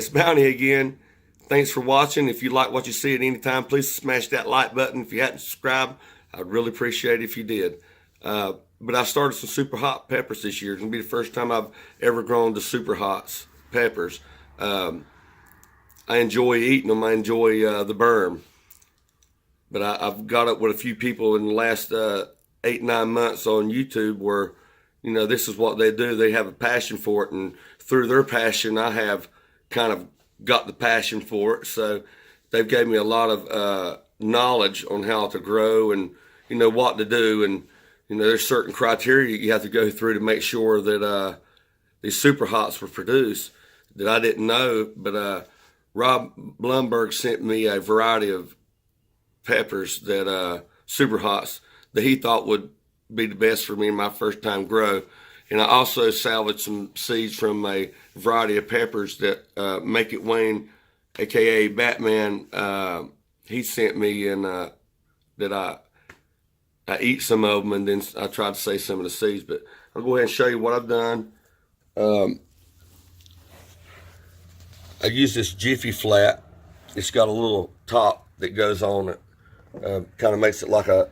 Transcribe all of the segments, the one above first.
it's Bounty again. Thanks for watching. If you like what you see at any time, please smash that like button. If you hadn't subscribed, I'd really appreciate it if you did. But I started some super hot peppers this year. It's going to be the first time I've ever grown the super hots peppers. I enjoy eating them. I enjoy the berm. But I've got up with a few people in the last 8-9 months on YouTube where, you know, this is what they do. They have a passion for it, and through their passion, I have kind of got the passion for it. So they've gave me a lot of knowledge on how to grow and, you know, what to do. And, you know, there's certain criteria you have to go through to make sure that these super hots were produced that I didn't know. But Rob Blumberg sent me a variety of peppers that super hots that he thought would be the best for me in my first time grow. And I also salvaged some seeds from a variety of peppers that Make It Wayne, aka Batman, he sent me, and that I eat some of them, and then I tried to save some of the seeds. But I'll go ahead and show you what I've done. I use this Jiffy Flat. It's got a little top that goes on it. Kind of makes it like a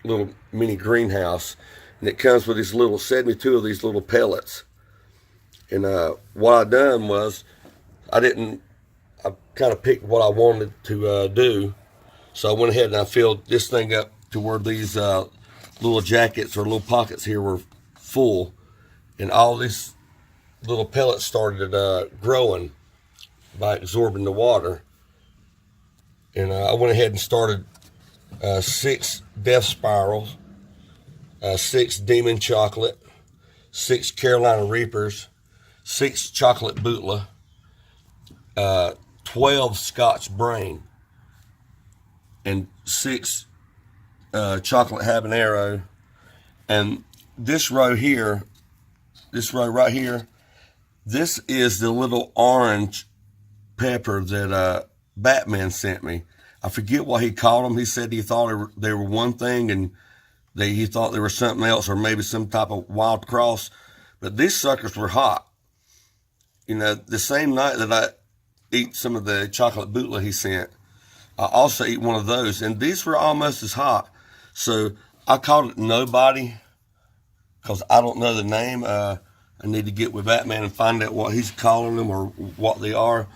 little mini greenhouse, and it comes with these little 72 of these little pellets. And what I done was I kind of picked what I wanted to do, so I went ahead and I filled this thing up to where these little jackets or little pockets here were full, and all these little pellets started growing by absorbing the water. And I went ahead and started 6 Death Spirals, 6 Demon Chocolate, 6 Carolina Reapers, 6 Chocolate Bootla, 12 Scotch Brain, and 6 Chocolate Habanero. And this row here, this row right here, this is the little orange pepper that Batman sent me. I forget what he called them. He said he thought they were one thing, and he thought they were something else, or maybe some type of wild cross. But these suckers were hot. You know, the same night that I eat some of the chocolate bootla he sent, I also eat one of those, and these were almost as hot. So I called it Nobody because I don't know the name. I need to get with Batman and find out what he's calling them or what they are.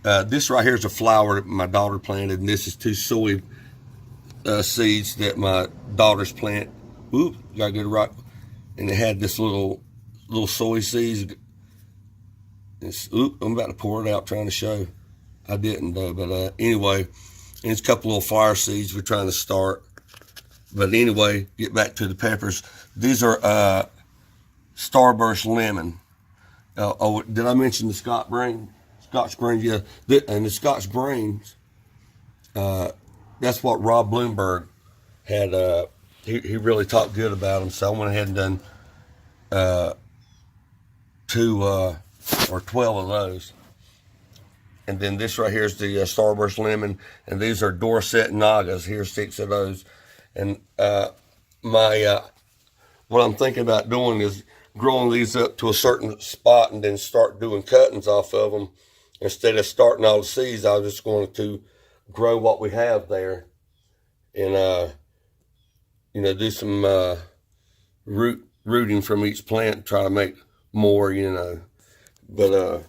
This right here is a flower that my daughter planted, and this is 2 soy seeds that my daughter's plant. Oop, gotta get it right. And it had this little soy seeds. Oop, I'm about to pour it out trying to show. I didn't though, but anyway, and it's a couple little flower seeds we're trying to start. But anyway, get back to the peppers. These are Starburst Lemon. Oh, did I mention the Scotch Brain? Scotch Brains, yeah. And the Scotch Brains, that's what Rob Bloomberg had. He really talked good about them. So I went ahead and done 2 or 12 of those. And then this right here is the Starburst Lemon, and these are Dorset Nagas. Here's 6 of those. And what I'm thinking about doing is growing these up to a certain spot and then start doing cuttings off of them. Instead of starting all the seeds, I was just going to grow what we have there, and you know, do some rooting from each plant, try to make more, you know. But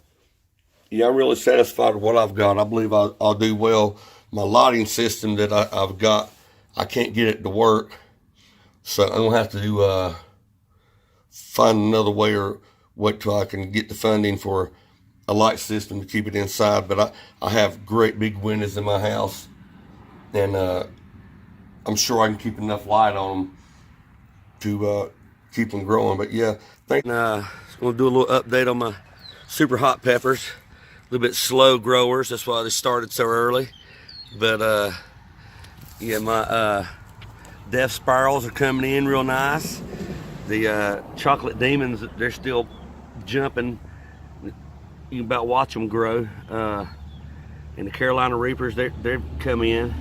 yeah, I'm really satisfied with what I've got. I believe I'll do well. My lighting system that I've got, I can't get it to work, so I'm gonna have to find another way or wait till I can get the funding for a light system to keep it inside. But I have great big windows in my house, and I'm sure I can keep enough light on them to keep them growing. But yeah, I'm going to do a little update on my super hot peppers. A little bit slow growers, that's why they started so early. But yeah, my Death Spirals are coming in real nice. The Chocolate Demons, they're still jumping. You can about watch them grow. And the Carolina Reapers, they're come in.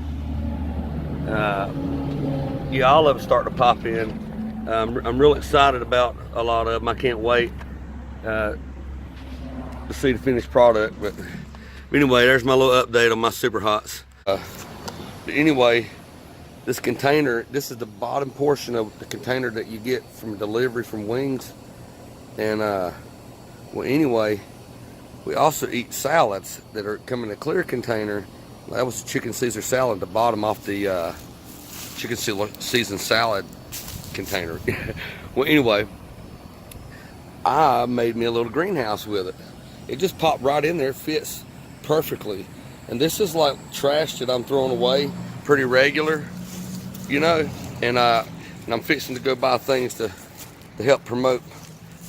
Yeah, all of them starting to pop in. I'm real excited about a lot of them. I can't wait. to see the finished product. But anyway, there's my little update on my Super Hots. But anyway, this container, this is the bottom portion of the container that you get from delivery from Wings. And well, anyway, we also eat salads that are come in a clear container. That was chicken Caesar salad, the bottom off the chicken seasoned salad container. Well, anyway, I made me a little greenhouse with it. It just popped right in there, fits perfectly. And this is like trash that I'm throwing away pretty regular, you know. And I'm fixing to go buy things to help promote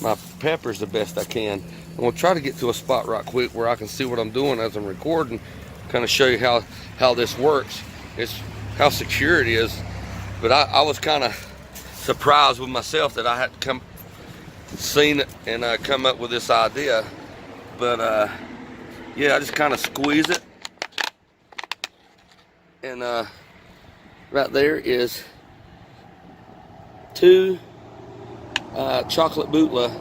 my peppers the best I can. I'm gonna try to get to a spot right quick where I can see what I'm doing as I'm recording, kind of show you how this works. It's how secure it is. But I was kind of surprised with myself that I had seen it and come up with this idea. But yeah, I just kind of squeeze it, and right there is 2 chocolate Bootla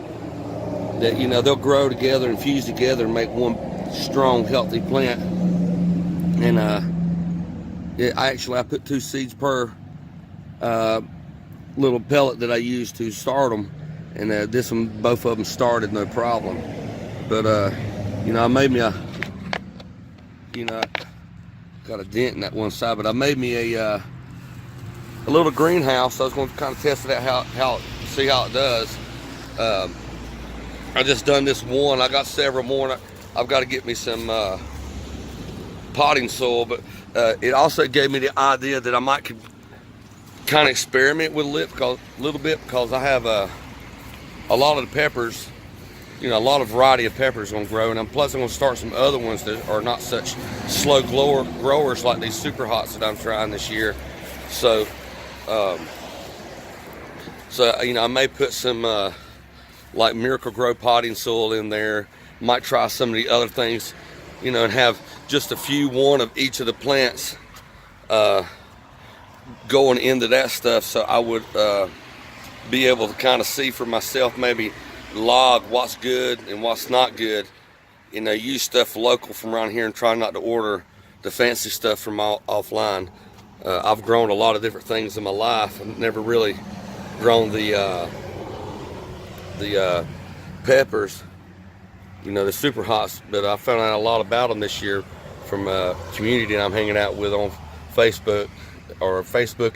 that, you know, they'll grow together and fuse together and make one strong, healthy plant. And yeah, I put 2 seeds per little pellet that I use to start them, and this one, both of them started no problem. But you know, I made me a, you know, got a dent in that one side, but I made me a little greenhouse. I was going to kind of test it out, see how it does. I just done this one. I got several more. I've got to get me some potting soil, but it also gave me the idea that I might kind of experiment with a little bit because I have a lot of the peppers, you know, a lot of variety of peppers gonna grow, and plus I'm gonna start some other ones that are not such slow growers like these Super Hots that I'm trying this year. So, you know, I may put some like Miracle Grow potting soil in there. Might try some of the other things, you know, and have just one of each of the plants going into that stuff, so I would be able to kind of see for myself, maybe log what's good and what's not good, you know, use stuff local from around here and try not to order the fancy stuff from offline. I've grown a lot of different things in my life. I've never really grown the peppers, you know, the Super Hots, but I found out a lot about them this year from a community that I'm hanging out with on Facebook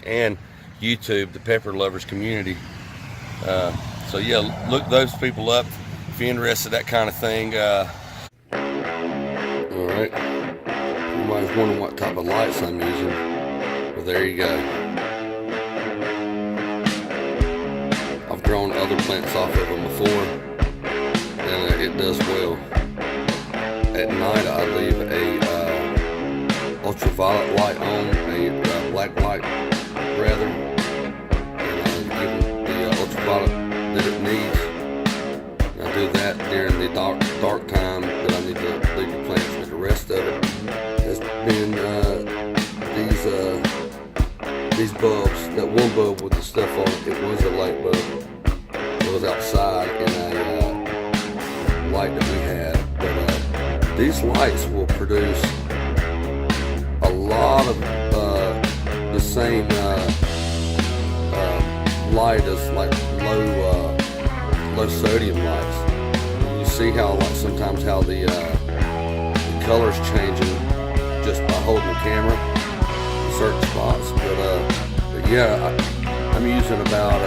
and YouTube, the Pepper Lovers community. So yeah, look those people up if you're interested in that kind of thing. All right, you might be wondering what type of lights I'm using. Well, there you go. I've grown other plants off of them before, and it does well. At night, I leave a ultraviolet light on, a black light rather, and give them the ultraviolet that it needs. And I do that during the dark time that I need to leave the plants, but the rest of it has been these bulbs. That one bulb with the stuff on it, it was a light bulb. It was outside in a light that we had, but these lights will produce a lot of the same light as like low sodium lights. You see how like sometimes how the colors changing just by holding the camera in certain spots. But yeah, I'm using about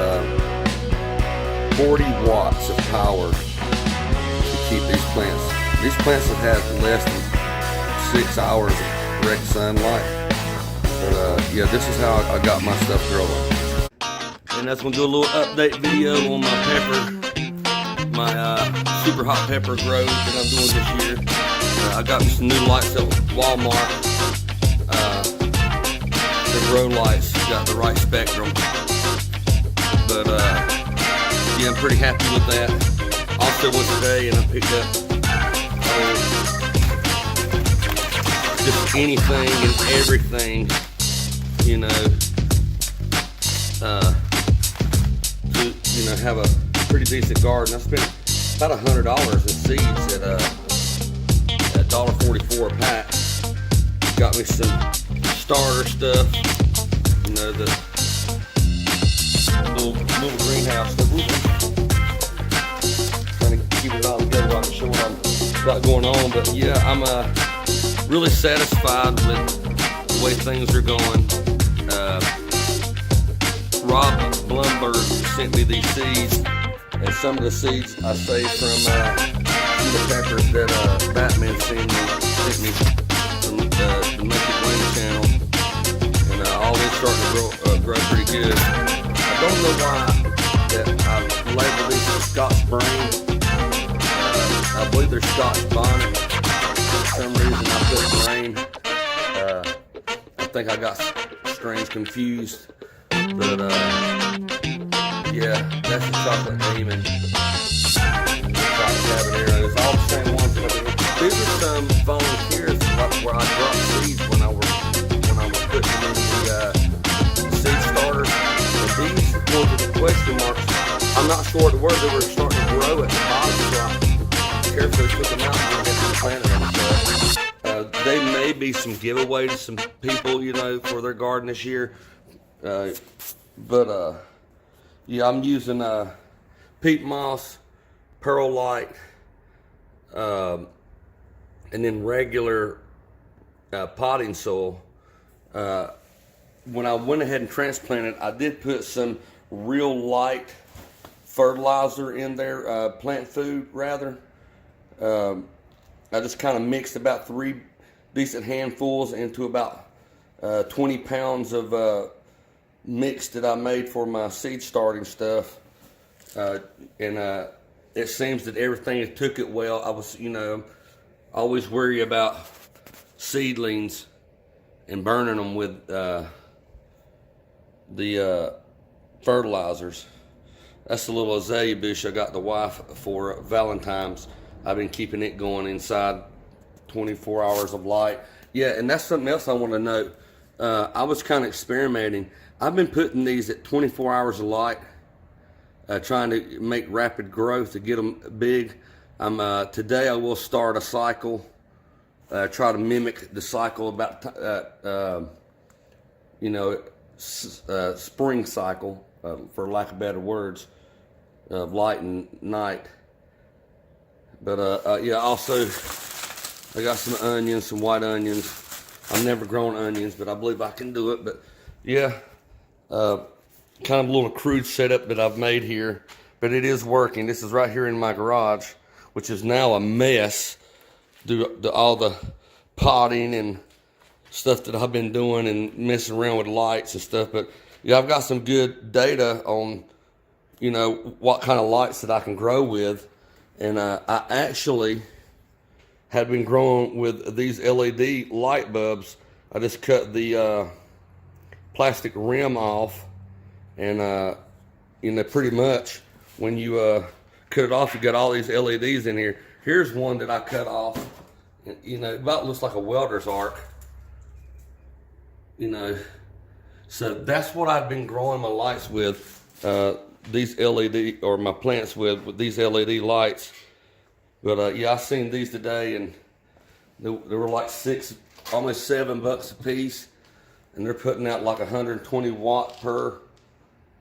40 watts of power to keep these plants. These plants have had less than 6 hours of direct sunlight. But yeah, this is how I got my stuff growing. And that's gonna do a little update video on my pepper, my Super Hot pepper grows that I'm doing this year. I got me some new lights at Walmart. The grow lights got the right spectrum. But yeah, I'm pretty happy with that. Also went today and I picked up just anything and everything, you know, to have a pretty decent garden. I spent about $100 in seeds at $1.44 a pack. Got me some starter stuff, you know, the little greenhouse stuff. Trying to keep it all together while I can show what I've got going on. But yeah, I'm really satisfied with the way things are going. Rob Blumberg sent me these seeds, and some of the seeds I saved from the peppers that Batman sent me from the Make It Rain channel, and all these starting to grow pretty good. I don't know why that I labeled these as Scotch Brain. I believe they're Scotch Bonnet. For some reason I put Brain. I think I got strains confused. But yeah, that's the chocolate demon. Chocolate habanero. It's all the same ones. These are some volunteers where I dropped seeds when I was putting them in the seed starters. And these ones with the question marks, I'm not sure what the word, they were starting to grow at the bottom, so I carefully took them out and had to plant them. They may be some giveaway to some people, you know, for their garden this year. Yeah, I'm using peat moss, perlite, and then regular potting soil. When I went ahead and transplanted, I did put some real light fertilizer in there, plant food rather. I just kind of mixed about 3 decent handfuls into about 20 pounds of mix that I made for my seed starting stuff, and it seems that everything took it well. I was, you know, always worry about seedlings and burning them with the fertilizers. That's a little azalea bush I got the wife for Valentine's. I've been keeping it going inside 24 hours of light. Yeah, and that's something else I want to note. I was kind of experimenting. I've been putting these at 24 hours of light, trying to make rapid growth to get them big. Today I will start a cycle, try to mimic the cycle about, spring cycle, for lack of better words, of light and night. But yeah, also I got some onions, some white onions. I've never grown onions, but I believe I can do it. But yeah, kind of a little crude setup that I've made here, but it is working. This is right here in my garage, which is now a mess due to all the potting and stuff that I've been doing and messing around with lights and stuff. But yeah, I've got some good data on, you know, what kind of lights that I can grow with. And I actually had been growing with these LED light bulbs. I just cut the plastic rim off, and you know, pretty much when you cut it off, you got all these LEDs in here. Here's one that I cut off. You know, it about looks like a welder's arc. You know, so that's what I've been growing my lights with. These LED, or my plants with these LED lights. But yeah, I seen these today, and they were like almost $7 a piece, and they're putting out like 120 watt per,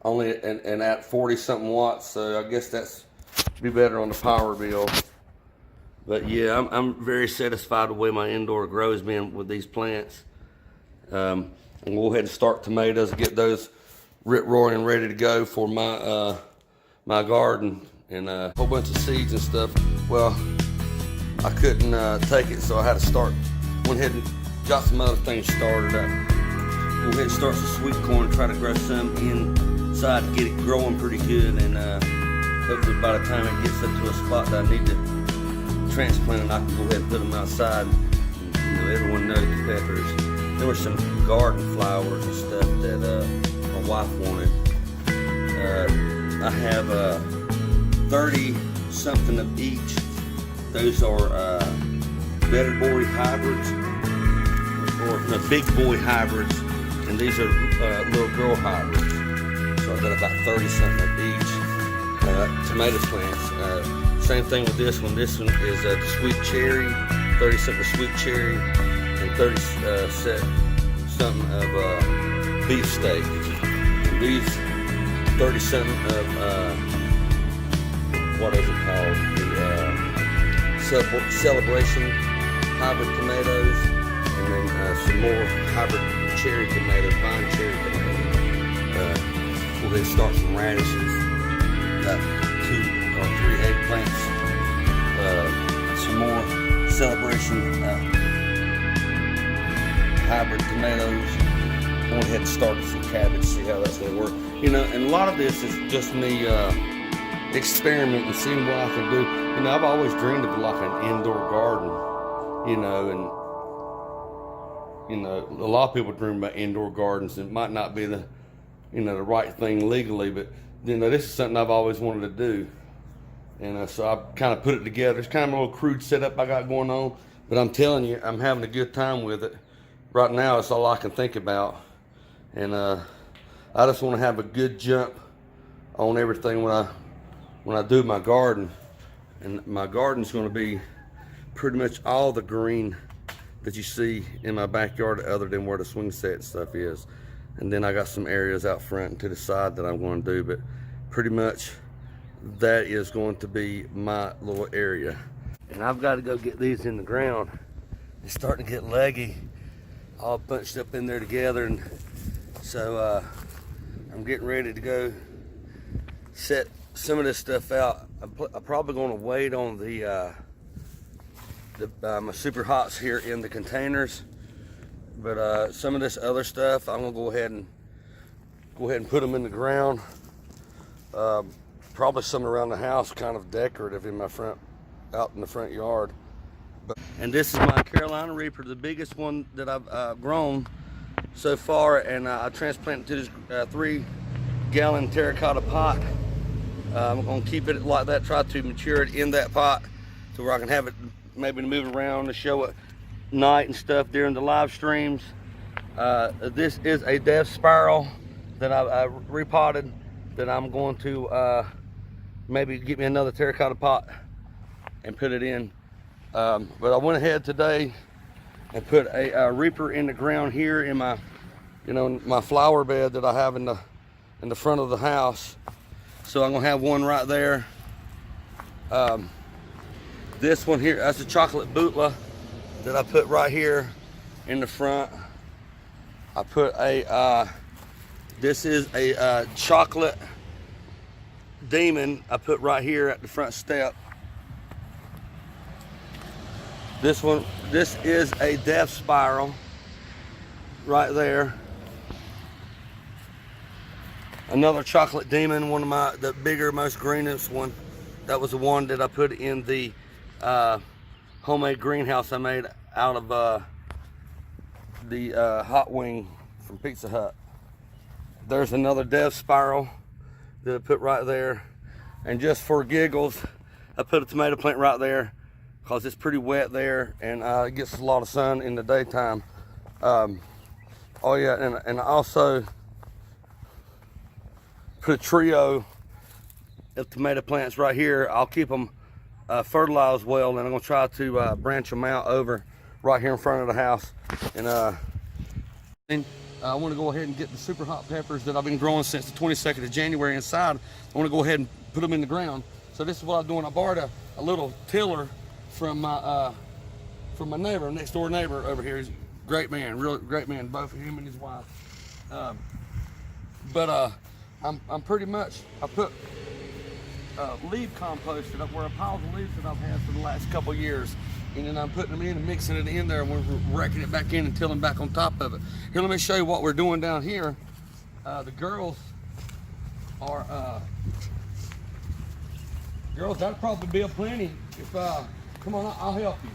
only and at 40 something watts. So I guess that's be better on the power bill. But yeah, I'm very satisfied with the way my indoor grow has been with these plants. And we'll go ahead and start tomatoes, get those rip-roaring and ready to go for my my garden, and a whole bunch of seeds and stuff. Well, I couldn't take it, so I had to went ahead and got some other things started. Go ahead and start some sweet corn, try to grow some inside to get it growing pretty good, and hopefully by the time it gets up to a spot that I need to transplant it, I can go ahead and put them outside. And, you know, everyone knows the peppers. There were some garden flowers and stuff that my wife wanted. I have 30 something of each. Those are better boy hybrids, or no, big boy hybrids, and these are little girl hybrids. So I've got about 30 something of each. Tomato plants. Same thing with this one. This one is the sweet cherry, 30 something sweet cherry, and 30 something of beef steak. These 30 something of what is it called? The Celebration hybrid tomatoes, and then some more hybrid cherry tomatoes, vine cherry tomatoes. We'll then start some radishes. Got 2 or 3 eggplants. Some more Celebration hybrid tomatoes. I went ahead and started some cabbage, see how that's going to work. You know, and a lot of this is just me experimenting, seeing what I can do. You know, I've always dreamed of like an indoor garden, you know, and, you know, a lot of people dream about indoor gardens. It might not be the, you know, the right thing legally, but, you know, this is something I've always wanted to do. And so I kind of put it together. It's kind of a little crude setup I got going on, but I'm telling you, I'm having a good time with it. Right now, it's all I can think about. And I just want to have a good jump on everything when I do my garden. And my garden's going to be pretty much all the green that you see in my backyard, other than where the swing set and stuff is. And then I got some areas out front and to the side that I'm going to do, but pretty much that is going to be my little area. And I've got to go get these in the ground. It's starting to get leggy, all bunched up in there together, and so I'm getting ready to go set some of this stuff out. I'm probably going to wait on my super hots here in the containers, but some of this other stuff I'm gonna go ahead and put them in the ground. Probably some around the house, kind of decorative in my out in the front yard. And this is my Carolina Reaper, the biggest one that I've grown so far, and I transplanted to this 3-gallon terracotta pot. I'm going to keep it like that, try to mature it in that pot to where I can have it maybe to move it around to show it night and stuff during the live streams. This is a death spiral that I repotted that I'm going to maybe get me another terracotta pot and put it in. But I went ahead today and put a Reaper in the ground here in my, you know, my flower bed that I have in the front of the house. So I'm gonna have one right there. This one here, that's a chocolate bootla that I put right here in the front. I put this is a chocolate demon I put right here at the front step. This is a death spiral right there. Another chocolate demon, one of the bigger, most greenest one. That was the one that I put in the homemade greenhouse I made out of the hot wing from Pizza Hut. There's another death spiral that I put right there. And just for giggles, I put a tomato plant right there because it's pretty wet there, and it gets a lot of sun in the daytime. Oh yeah, and I also put a trio of tomato plants right here. I'll keep them fertilized well, and I'm gonna try to branch them out over right here in front of the house. And I want to go ahead and get the super hot peppers that I've been growing since the 22nd of January inside. I want to go ahead and put them in the ground. So this is what I'm doing. I borrowed a little tiller from my neighbor, next door neighbor over here. He's a great man, real great man, both him and his wife. I'm pretty much, I put leaf composted up where a pile of leaves that I've had for the last couple years, and then I'm putting them in and mixing it in there, and we're wrecking it back in and tilling back on top of it. Here, let me show you what we're doing down here. The girls are girls, that'd probably be a plenty if come on, I'll help you.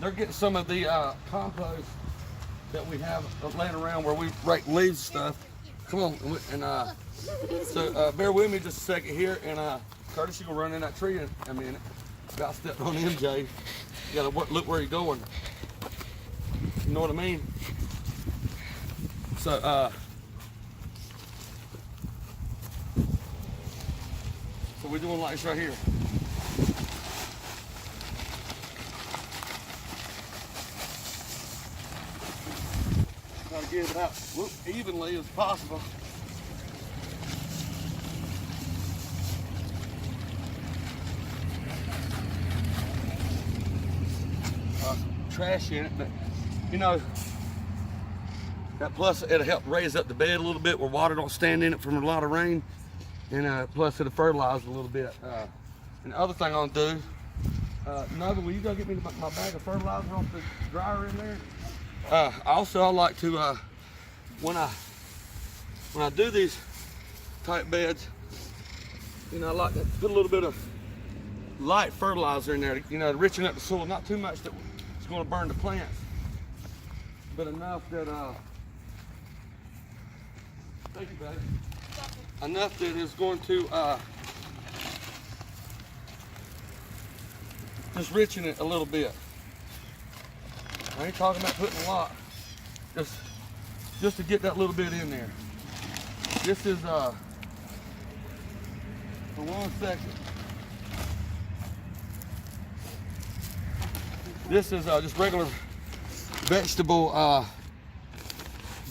They're getting some of the compost that we have laying around where we rake leaves and stuff. Come on, and so bear with me just a second here, and Curtis, you gonna run in that tree in a minute. About stepped on MJ. You gotta look where you're going. You know what I mean? So we're doing like this right here. Try to get it out evenly as possible. Trash in it, but you know, that plus it'll help raise up the bed a little bit where water don't stand in it from a lot of rain, and plus it'll fertilize a little bit. And the other thing I'm gonna do, Nova, will you go get me my bag of fertilizer off the dryer in there? Also, I like to when I do these type beds, you know, I like to put a little bit of light fertilizer in there, you know, to richen up the soil, not too much that it's going to burn the plants, but enough that thank you, buddy. Enough that is going to just richen it a little bit. I ain't talking about putting a lot, just to get that little bit in there. This is for 1 second. This is just regular vegetable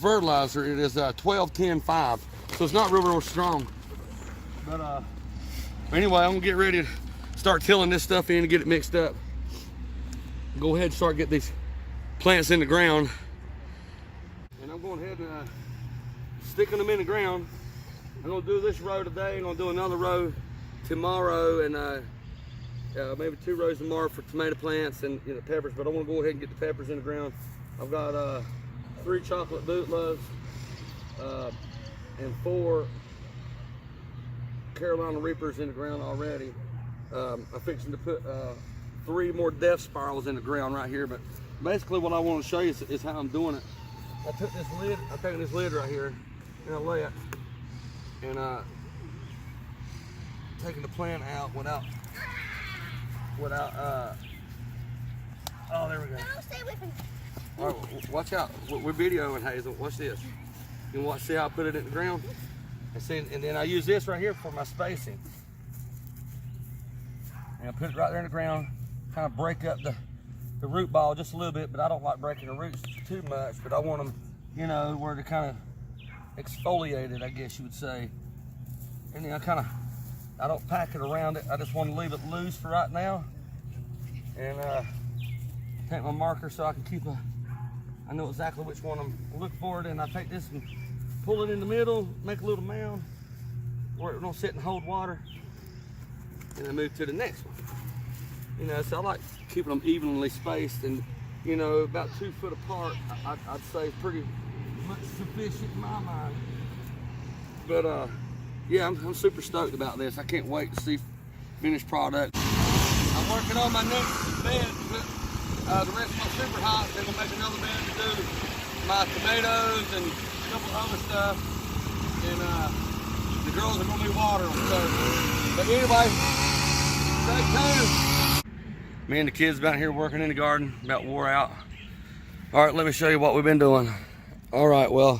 fertilizer. It is 12-10-5, so it's not real strong. But anyway, I'm gonna get ready to start tilling this stuff in and get it mixed up. Go ahead and start getting these plants in the ground. And I'm going ahead and sticking them in the ground. I'm gonna do this row today. I'm gonna do another row tomorrow, and maybe 2 rows tomorrow for tomato plants and, you know, peppers. But I want to go ahead and get the peppers in the ground. I've got 3 chocolate bootloves and 4 Carolina Reapers in the ground already. I'm fixing to put 3 more death spirals in the ground right here. But basically, what I want to show you is how I'm doing it. I took this lid. I'm taking this lid right here, and I lay it, and taking the plant out without. Oh, there we go. No, stay with me. All right, watch out. We're videoing, Hazel. Watch this. You want to see how I put it in the ground? And then I use this right here for my spacing. And I put it right there in the ground, kind of break up the root ball just a little bit, but I don't like breaking the roots too much, but I want them, you know, where they're kind of exfoliated, I guess you would say. And then I don't pack it around it. I just want to leave it loose for right now. And take my marker so I can I know exactly which one I'm looking for. And I take this and pull it in the middle, make a little mound where it don't sit and hold water. And then move to the next one. You know, so I like keeping them evenly spaced, and, you know, about 2 foot apart, I'd say pretty much sufficient in my mind. But yeah, I'm super stoked about this. I can't wait to see finished product. I'm working on my next bed to put the rest of my super hots. Then we'll make another bed to do my tomatoes and a couple other stuff. And the girls are gonna be watering them. So, but anyway, stay tuned. Me and the kids about here working in the garden, about wore out. All right, let me show you what we've been doing. All right, well,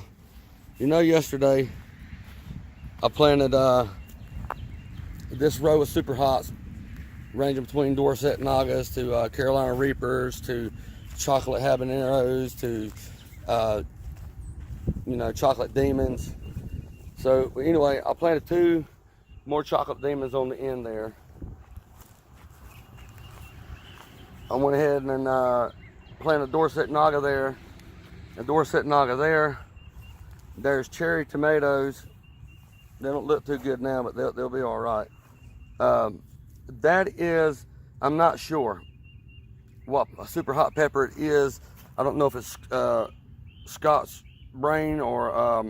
you know, yesterday I planted this row of super hots, ranging between Dorset Nagas to Carolina Reapers to chocolate habaneros to you know, chocolate demons. So anyway, I planted 2 more chocolate demons on the end there. I went ahead and planted Dorset Naga there, and Dorset Naga there. There's cherry tomatoes. They don't look too good now, but they'll be all right. That is, I'm not sure what a super hot pepper it is. I don't know if it's Scott's brain or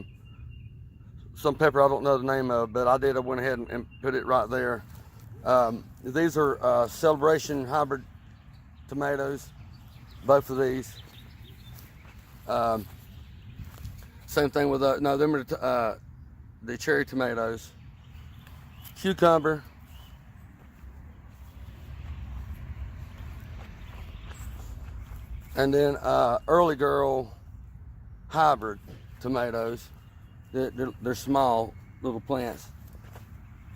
some pepper I don't know the name of, but I went ahead and put it right there. These are Celebration hybrid tomatoes, both of these. Same thing with no, them are the cherry tomatoes. Cucumber. And then Early Girl hybrid tomatoes. They're small little plants,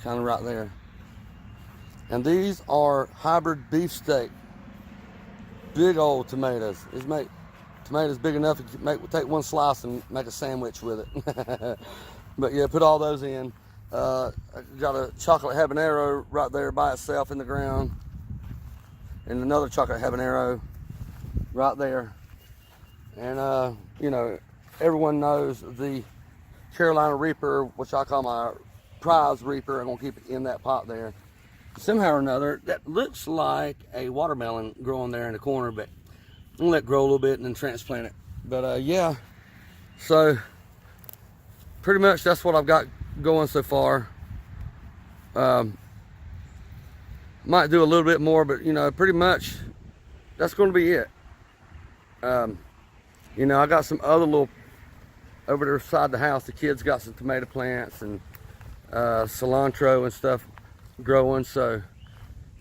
kind of right there. And these are hybrid beefsteak, big old tomatoes. tomatoes big enough to take one slice and make a sandwich with it. But yeah, put all those in. I got a chocolate habanero right there by itself in the ground, and another chocolate habanero right there. And you know, everyone knows the Carolina Reaper, which I call my prize Reaper. I'm gonna keep it in that pot there. Somehow or another, that looks like a watermelon growing there in the corner, but I'm gonna let it grow a little bit and then transplant it. But yeah, so pretty much that's what I've got going so far. Might do a little bit more, but you know, pretty much that's going to be it. You know, I got some other little over there beside the house. The kids got some tomato plants and cilantro and stuff growing. So,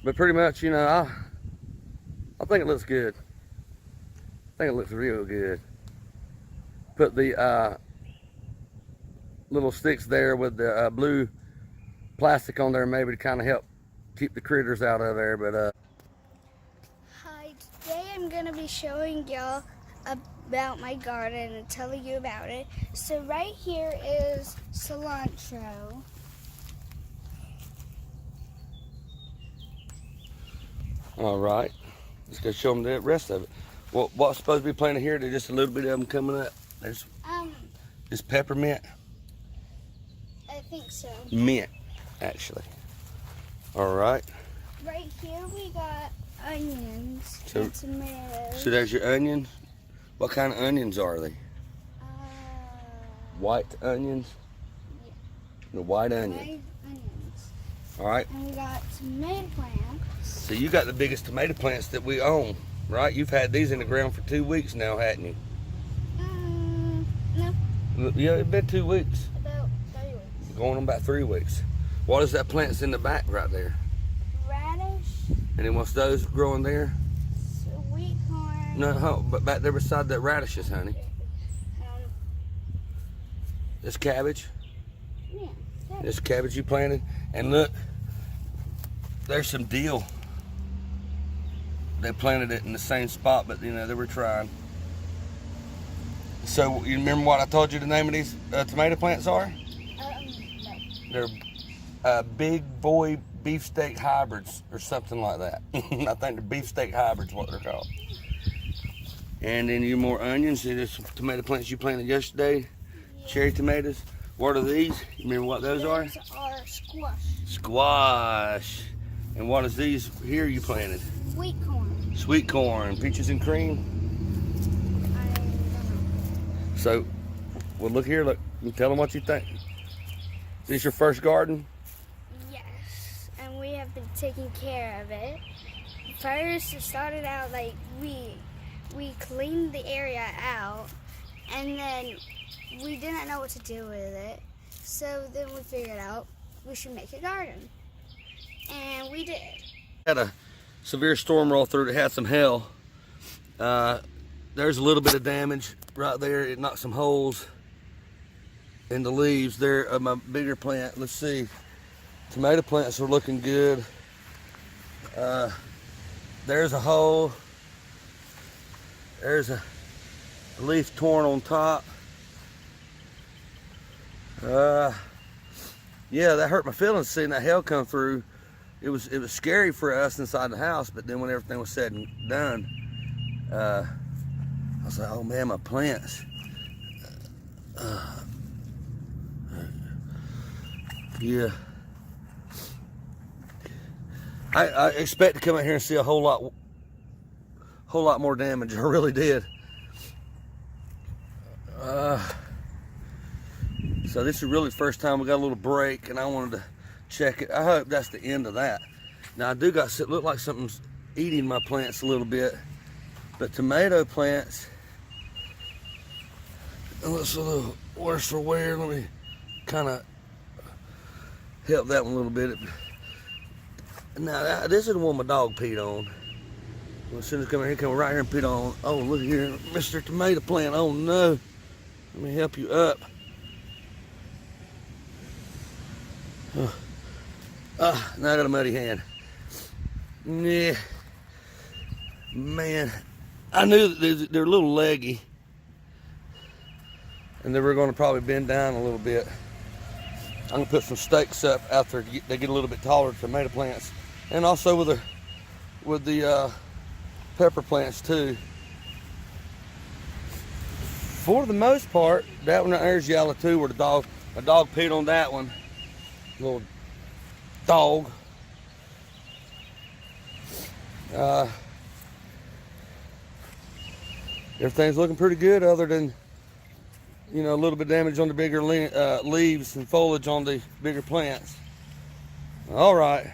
but pretty much, you know, I think it looks good. I think it looks real good. Put the little sticks there with the blue plastic on there, maybe to kind of help keep the critters out of there. But hi, today I'm gonna be showing y'all about my garden and telling you about it. So right here is cilantro. all right, let's go show them the rest of it. What's supposed to be planted here? There's just a little bit of them coming up. There's this peppermint. I think so. Mint, actually. All right. Right here we got onions and tomatoes. So there's your onions. What kind of onions are they? White onions? Yeah. The white onion. White onions. All right. And we got tomato plants. So you got the biggest tomato plants that we own, right? You've had these in the ground for 2 weeks now, hadn't you? No. Yeah, it's been 2 weeks. About 3 weeks. Going on about 3 weeks. What is that plant's in the back right there? Radish. And then what's those growing there? Sweet corn. No, but back there beside that radishes, honey. This cabbage. Yeah. This cabbage you planted. And look, there's some dill. They planted it in the same spot, but you know, they were trying. So you remember what I told you the name of these tomato plants are? No. They're big boy beefsteak hybrids or something like that. I think they're beefsteak hybrids, what they're called. And then your more onions. There's some tomato plants you planted yesterday. Yeah. Cherry tomatoes. What are these? You remember what those are? Those are squash. Squash. And what is these here you planted? Sweet corn. Sweet corn. Peaches and cream. I don't know. So, well, look here. Look. You tell them what you think. Is this your first garden? Yes, and we have been taking care of it. First, it started out like we cleaned the area out, and then we didn't know what to do with it. So then we figured out we should make a garden, and we did. Had a severe storm roll through that had some hail. There's a little bit of damage right there. It knocked some holes in the leaves there of my bigger plant. Let's see. Tomato plants are looking good. There's a hole. There's a leaf torn on top. Yeah, that hurt my feelings seeing that hail come through. It was scary for us inside the house, but then when everything was said and done, I was like, oh man, my plants. Yeah. I expect to come out here and see a whole lot more damage. I really did. So this is really the first time we got a little break, and I wanted to check it. I hope that's the end of that. Now I do look like something's eating my plants a little bit, but tomato plants, it looks a little worse for wear. Let me kind of help that one a little bit. Now this is the one my dog peed on. Well, as soon as he come right here and peed on. Oh, look here, Mr. Tomato Plant. Oh no, let me help you up. Now I got a muddy hand. Yeah, man, I knew that they're a little leggy, and they were going to probably bend down a little bit. I'm gonna put some stakes up after they get a little bit taller, tomato plants, and also with the pepper plants too. For the most part, that one right there is yellow too. Where my dog peed on that one, little dog. Everything's looking pretty good, other than, you know, a little bit of damage on the bigger leaves and foliage on the bigger plants. All right.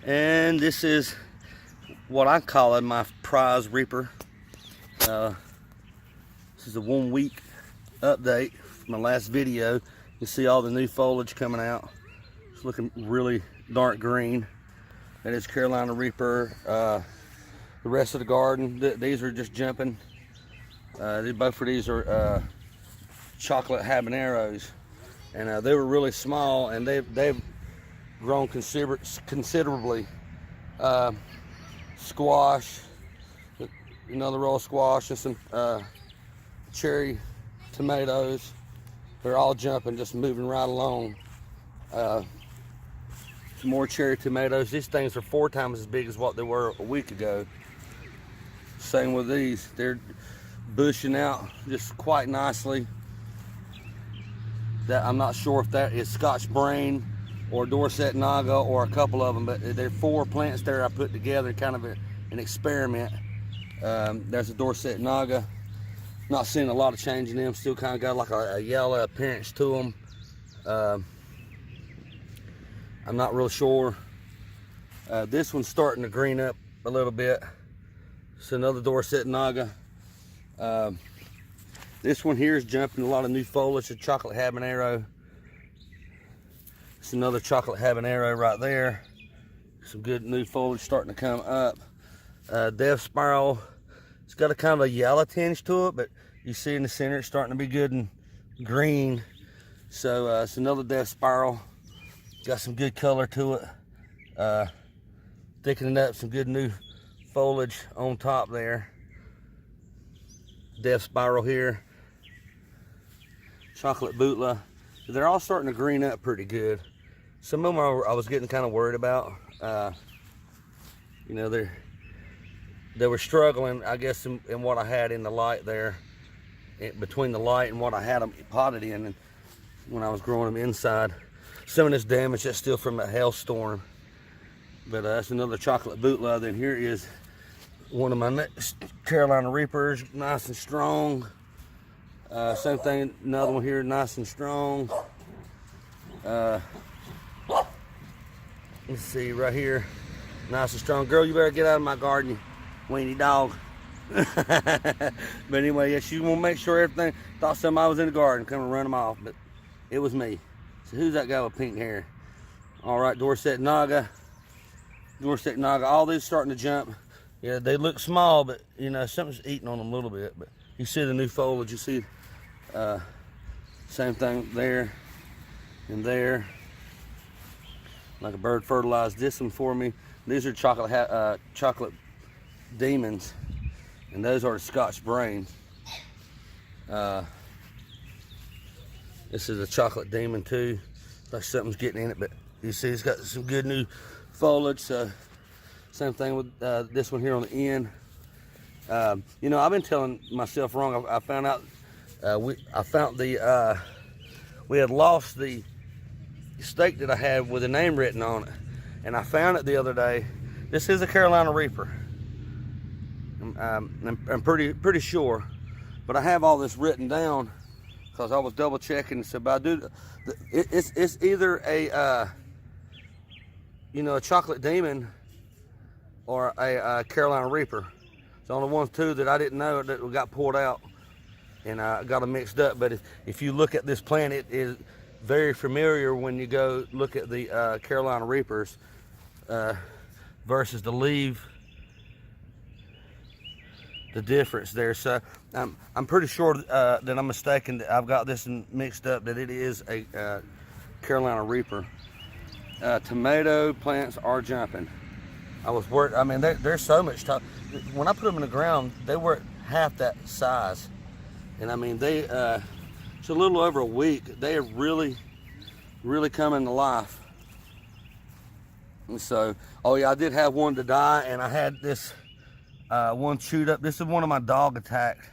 And this is what I call it, my prize reaper. This is a 1 week update from my last video. You see all the new foliage coming out. It's looking really dark green. That is Carolina Reaper. The rest of the garden, these are just jumping. Both of these are chocolate habaneros, and they were really small, and they've grown considerably. Squash, another row of squash, and some cherry tomatoes. They're all jumping, just moving right along. Some more cherry tomatoes. These things are 4 times as big as what they were a week ago. Same with these. They're bushing out just quite nicely. That I'm not sure if that is Scotch Brain or Dorset Naga or a couple of them, but there are 4 plants there I put together, kind of an experiment. There's a Dorset Naga. Not seeing a lot of change in them. Still kind of got like a yellow appearance to them. I'm not real sure. This one's starting to green up a little bit. It's another Dorset Naga. This one here is jumping a lot of new foliage, a chocolate habanero. It's another chocolate habanero right there. Some good new foliage starting to come up. Death Spiral, it's got a kind of a yellow tinge to it, but you see in the center it's starting to be good and green. So it's another Death Spiral. Got some good color to it. Thickening up some good new foliage on top there. Death Spiral here. Chocolate Butla. They're all starting to green up pretty good. Some of them I was getting kind of worried about. You know, they were struggling, I guess, in what I had in the light there, between the light and what I had them potted in, and when I was growing them inside. Some of this damage that's still from a hailstorm. But that's another Chocolate Butla. Then here is one of my next Carolina Reapers, nice and strong. Same thing, another one here, nice and strong. Let's see, right here, nice and strong. Girl, you better get out of my garden, you weenie dog. But anyway, yes, you want to make sure everything, thought somebody was in the garden, come and run them off, but it was me. So who's that guy with pink hair? All right, Dorset Naga. Dorset Naga, all these starting to jump. Yeah, they look small, but you know, something's eating on them a little bit. But you see the new foliage, you see same thing there and there. Like a bird fertilized this one for me. These are chocolate demons, and those are the Scotch Brains. This is a chocolate demon too. Like something's getting in it, but you see it's got some good new foliage. So same thing with this one here on the end. You know, I've been telling myself wrong. I found out we had lost the stake that I had with a name written on it, and I found it the other day. This is a Carolina Reaper. I'm pretty sure, but I have all this written down because I was double checking. So, but I do. It's either a you know, a chocolate demon or a Carolina Reaper. It's the only one two that I didn't know that got pulled out, and I got them mixed up. But if you look at this plant, it is very familiar when you go look at the Carolina Reapers versus the leaf. The difference there. So I'm pretty sure that I'm mistaken, that I've got this mixed up, that it is a Carolina Reaper. Tomato plants are jumping. I was worried. I mean, there's so much top. When I put them in the ground, they were half that size, and I mean it's a little over a week. They are really coming to life. And so, oh yeah, I did have one to die, and I had this one chewed up. This is one of my dog attacked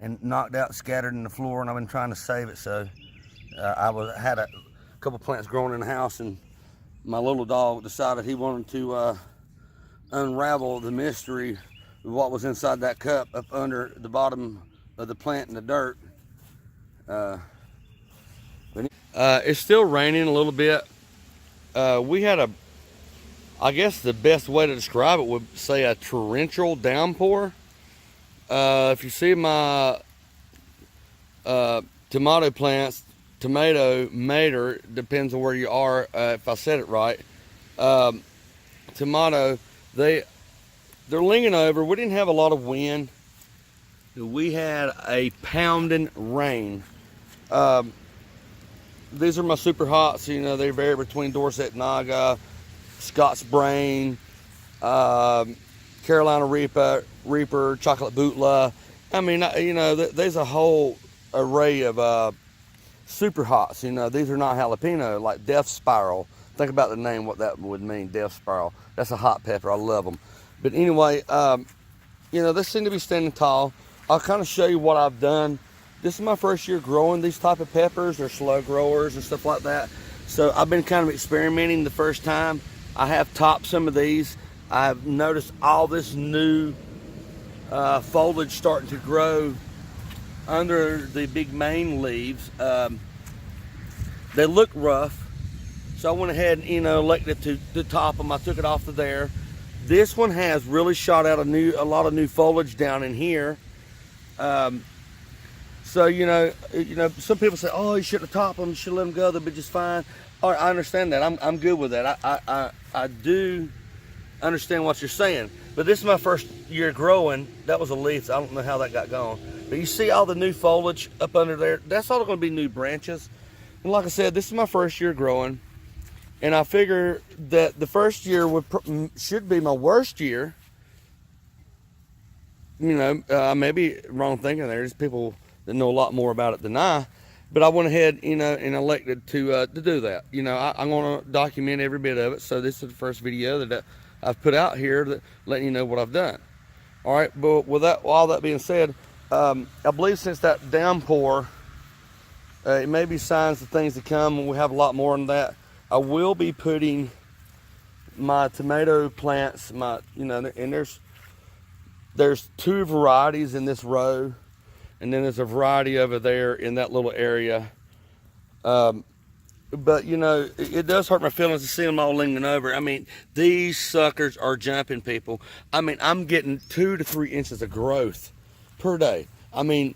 and knocked out, scattered in the floor, and I've been trying to save it. So had a couple plants growing in the house, and my little dog decided he wanted to unravel the mystery of what was inside that cup up under the bottom of the plant in the dirt. It's still raining a little bit. We had I guess the best way to describe it would say a torrential downpour. If you see my tomato plants, tomato mater, depends on where you are, if I said it right. Tomato, they're leaning over. We didn't have a lot of wind. We had a pounding rain. These are my super hots. You know, they vary between Dorset Naga, Scott's Brain, Carolina Reaper, Chocolate Bootla. I mean, you know, there's a whole array of super hots. You know, these are not jalapeno, like Death Spiral. Think about the name, what that would mean, Death Spiral. That's a hot pepper. I love them. But anyway, you know, they seem to be standing tall. I'll kind of show you what I've done. This is my first year growing these type of peppers. They're slow growers and stuff like that. So I've been kind of experimenting the first time. I have topped some of these. I've noticed all this new foliage starting to grow under the big main leaves. They look rough, so I went ahead and, you know, elected to top them. I took it off of there. This one has really shot out a lot of new foliage down in here. So you know, some people say, "Oh, you shouldn't have topped them. You should let them go. They'll be just fine." All right, I understand that. I'm good with that. I do understand what you're saying. But this is my first year growing. That was a leaf. I don't know how that got gone. But you see all the new foliage up under there. That's all going to be new branches. And like I said, this is my first year growing, and I figure that the first year should be my worst year. You know, I may be wrong thinking there. There's people that know a lot more about it than I, but I went ahead, you know, and elected to do that. You know, I'm going to document every bit of it. So this is the first video that I've put out here, that letting you know what I've done. All right, but with that, all that being said, I believe since that downpour, it may be signs of things to come, and we have a lot more on that. I will be putting my tomato plants, you know, and there's two varieties in this row, and then there's a variety over there in that little area. But you know, it does hurt my feelings to see them all leaning over. I mean, these suckers are jumping, people. I mean, I'm getting 2 to 3 inches of growth per day. I mean,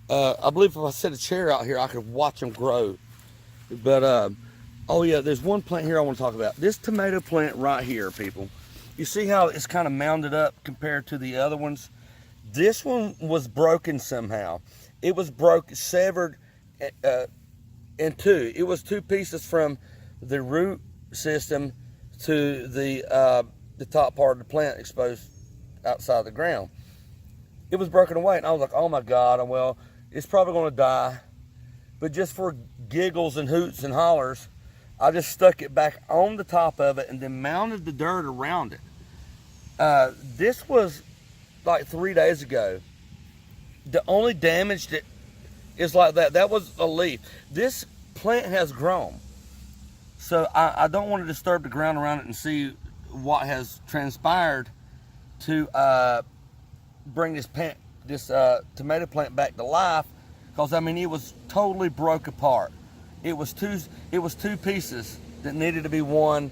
I believe if I set a chair out here, I could watch them grow. But oh yeah, there's one plant here I want to talk about. This tomato plant right here, people. You see how it's kind of mounded up compared to the other ones? This one was broken somehow. It was severed in two. It was 2 pieces from the root system to the top part of the plant exposed outside the ground. It was broken away, and I was like, oh my God, well, it's probably gonna die. But just for giggles and hoots and hollers, I just stuck it back on the top of it and then mounted the dirt around it. This was like 3 days ago. The only damage that is like that was a leaf. This plant has grown. So I don't want to disturb the ground around it and see what has transpired to bring this tomato plant back to life. Because I mean, it was totally broke apart. It was two pieces that needed to be one.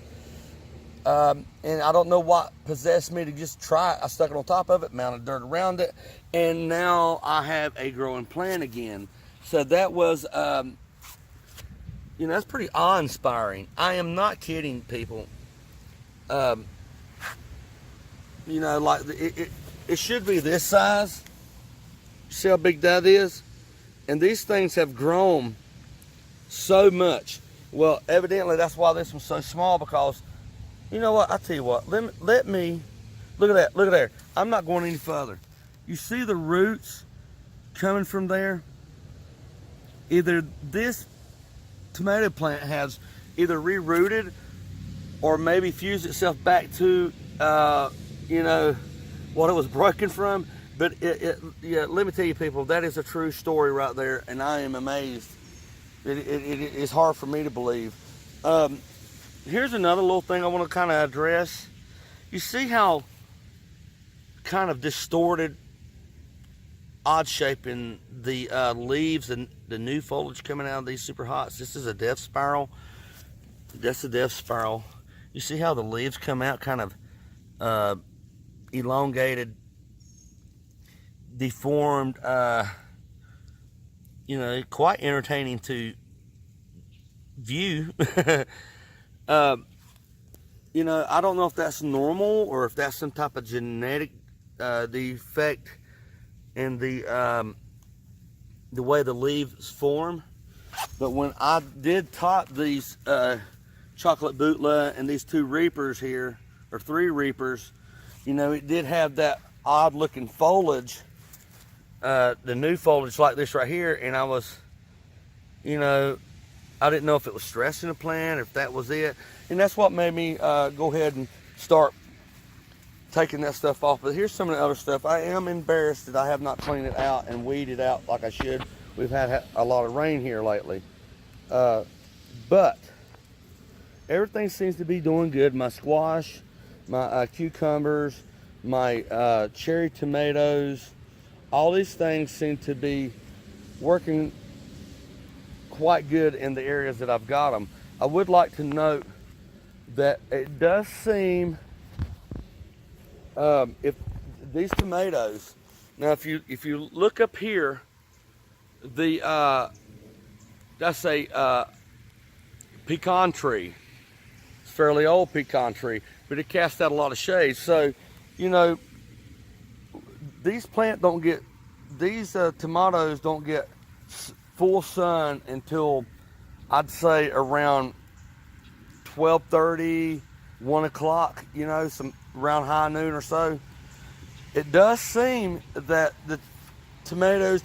And I don't know what possessed me to just try it. I stuck it on top of it, mounted dirt around it, and now I have a growing plant again. So that was, you know, that's pretty awe-inspiring. I am not kidding, people. You know, like it should be this size. See how big that is? And these things have grown so much. Well, evidently that's why this one's so small, because you know what? I'll tell you what. Let me look at that. Look at there. I'm not going any further. You see the roots coming from there? Either this tomato plant has either re-rooted or maybe fused itself back to, you know, what it was broken from. But yeah, let me tell you, people, that is a true story right there, and I am amazed. It is hard for me to believe. Here's another little thing I want to kind of address. You see how kind of distorted, odd shaping the leaves and the new foliage coming out of these super hots. This is a death spiral. That's a death spiral. You see how the leaves come out kind of elongated, deformed, you know, quite entertaining to view. You know, I don't know if that's normal or if that's some type of genetic defect in the way the leaves form. But when I did top these chocolate Bootla and these 2 reapers here, or 3 reapers, you know, it did have that odd looking foliage, the new foliage like this right here, and I was, you know, I didn't know if it was stressing the plant, if that was it. And that's what made me go ahead and start taking that stuff off. But here's some of the other stuff. I am embarrassed that I have not cleaned it out and weeded out like I should. We've had a lot of rain here lately. But everything seems to be doing good. My squash, my cucumbers, my cherry tomatoes, all these things seem to be working quite good in the areas that I've got them. I would like to note that it does seem, if these tomatoes, now if you look up here, the that's a pecan tree. It's a fairly old pecan tree, but it casts out a lot of shade. So, you know, these tomatoes don't get full sun until I'd say around 12:30, 1 o'clock, you know, around high noon or so. It does seem that the tomatoes,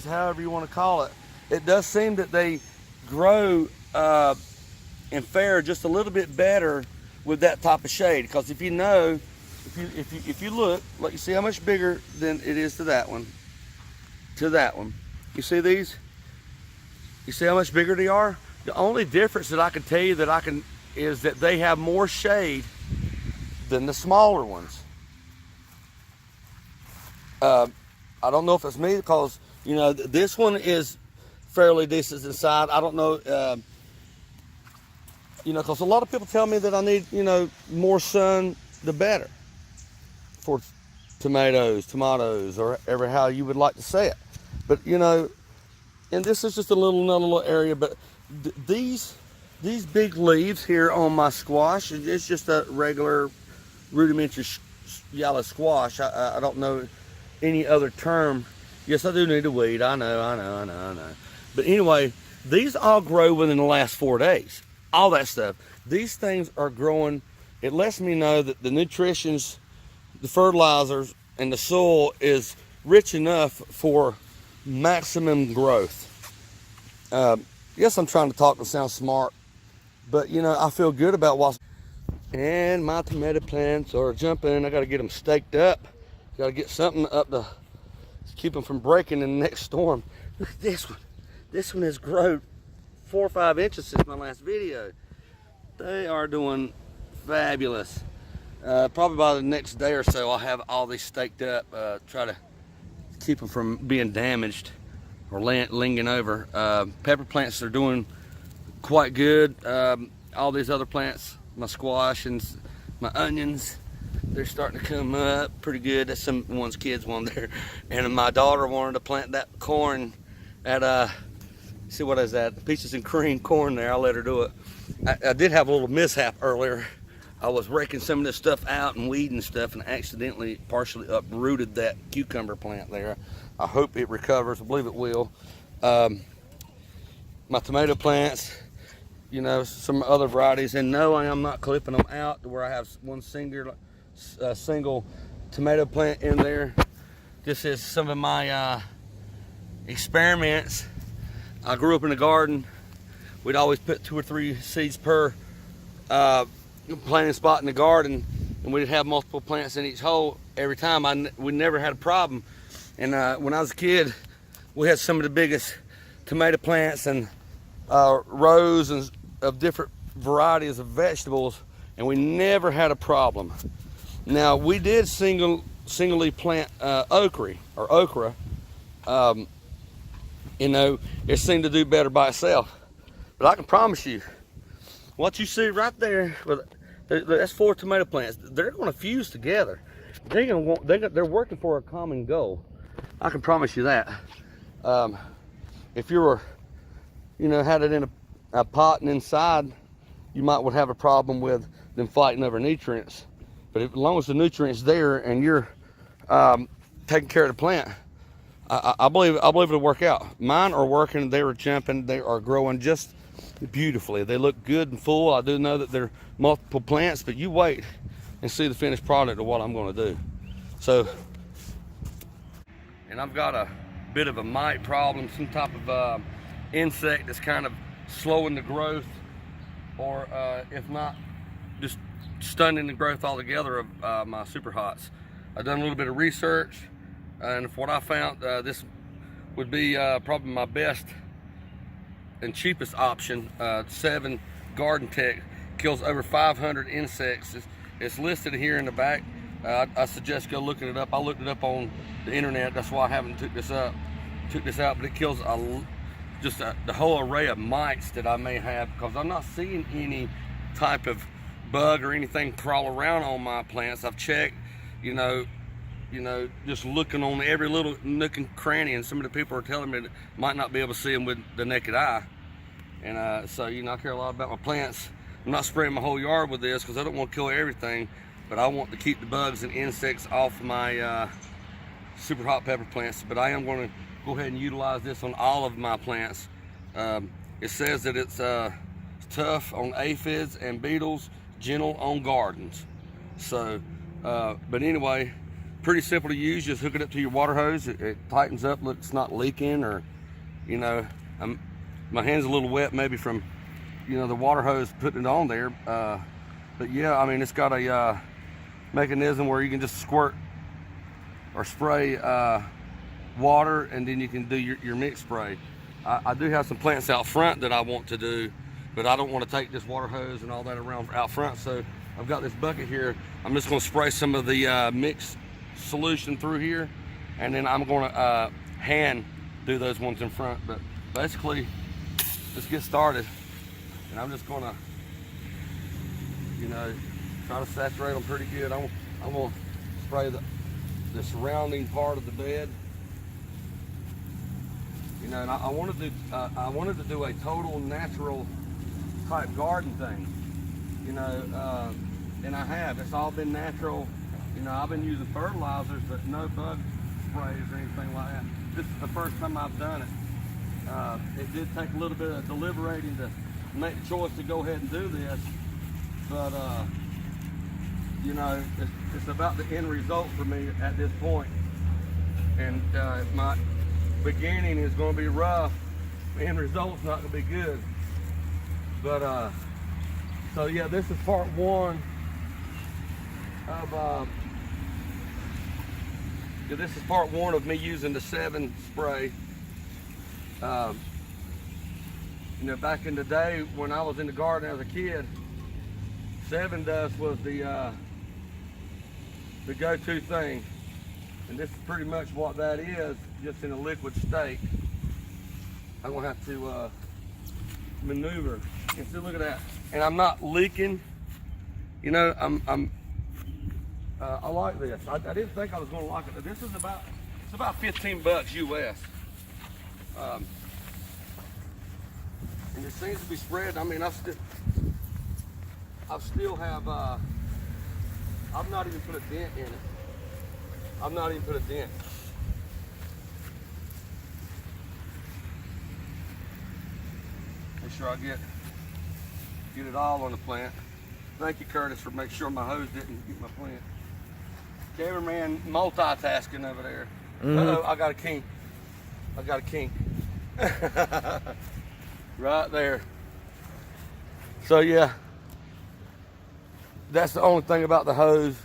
however you want to call it, it does seem that they grow and fare just a little bit better with that type of shade. Because if you know, if you look, like, you see how much bigger than it is to that one. You see these? You see how much bigger they are? The only difference that I can tell you is that they have more shade than the smaller ones. I don't know if it's me, because, you know, this one is fairly decent inside. I don't know, you know, because a lot of people tell me that I need, you know, more sun, the better for tomatoes, or ever how you would like to say it. But, you know, and this is just another little area, but these big leaves here on my squash, it's just a regular rudimentary yellow squash. I don't know any other term. Yes, I do need a weed. I know. But anyway, these all grow within the last 4 days. All that stuff. These things are growing. It lets me know that the nutritions, the fertilizers, and the soil is rich enough for maximum growth. Yes, I'm trying to talk and sound smart, but, you know, I feel good about what's. And my tomato plants are jumping. I got to get them staked up. Got to get something up to keep them from breaking in the next storm. Look at this one. This one has grown 4 or 5 inches since my last video. They are doing fabulous. Probably by the next day or so, I'll have all these staked up. Try to keep them from being damaged or linging over. Pepper plants are doing quite good. All these other plants, my squash and my onions, they're starting to come up pretty good. That's someone's kids one there. And my daughter wanted to plant that corn at see, what is that? Peaches and cream corn there. I'll let her do it. I did have a little mishap earlier. I was raking some of this stuff out and weeding stuff, and accidentally partially uprooted that cucumber plant there. I hope it recovers. I believe it will. My tomato plants, you know, some other varieties, and no, I am not clipping them out to where I have one single tomato plant in there. This is some of my experiments. I grew up in a garden. We'd always put 2 or 3 seeds per planting spot in the garden, and we'd have multiple plants in each hole every time. We never had a problem. And when I was a kid, we had some of the biggest tomato plants and rows of different varieties of vegetables, and we never had a problem. Now, we did singly plant okra. You know, it seemed to do better by itself. But I can promise you, what you see right there with That's 4 tomato plants. They're going to fuse together. They're working for a common goal. I can promise you that. If you were, had it in a pot and inside, you would have a problem with them fighting over nutrients. But as long as the nutrients there and you're taking care of the plant, I believe it'll work out. Mine are working. They are jumping. They are growing just beautifully. They look good and full. I do know that they're multiple plants, but you wait and see the finished product of what I'm going to do. So, and I've got a bit of a mite problem, some type of insect that's kind of slowing the growth, or if not, just stunning the growth altogether of my super hots. I've done a little bit of research, and from what I found, this would be probably my best and cheapest option. 7 Garden Tech kills over 500 insects. It's listed here in the back. I suggest go looking it up. I looked it up on the internet. That's why I haven't took this out, but it kills the whole array of mites that I may have, because I'm not seeing any type of bug or anything crawl around on my plants. I've checked, just looking on every little nook and cranny, and some of the people are telling me that might not be able to see them with the naked eye. And so, I care a lot about my plants. I'm not spraying my whole yard with this because I don't want to kill everything, but I want to keep the bugs and insects off my super hot pepper plants. But I am going to go ahead and utilize this on all of my plants. It says that it's tough on aphids and beetles, gentle on gardens. So, but anyway, pretty simple to use. Just hook it up to your water hose. It tightens up, looks not leaking, or my hand's a little wet maybe from the water hose putting it on there. But yeah, I mean, it's got a mechanism where you can just squirt or spray water, and then you can do your mix spray. I do have some plants out front that I want to do, but I don't want to take this water hose and all that around out front. So I've got this bucket here. I'm just going to spray some of the mixed solution through here, and then I'm going to hand do those ones in front. But basically, let's get started. And I'm just going to, try to saturate them pretty good. I'm going to spray the surrounding part of the bed. And I wanted to do a total natural type garden thing. And I have. It's all been natural. I've been using fertilizers, but no bug sprays or anything like that. This is the first time I've done it. It did take a little bit of deliberating to make the choice to go ahead and do this, but it's about the end result for me at this point. And my beginning is going to be rough. The end result's not going to be good. But so yeah, this is part 1 of this is part 1 of me using the 7 spray. Back in the day when I was in the garden as a kid, 7 dust was the go-to thing, and this is pretty much what that is, just in a liquid state. I'm gonna have to maneuver. And see, look at that. And I'm not leaking. I like this. I didn't think I was gonna like it. This is about $15 US. And it seems to be spread. I mean, I still have, I've not even put a dent in it. I've not even put a dent. Make sure I get it all on the plant. Thank you, Curtis, for making sure my hose didn't get my plant. Cameraman multitasking over there. Uh-oh, I got a kink. Right there. So yeah, that's the only thing about the hose.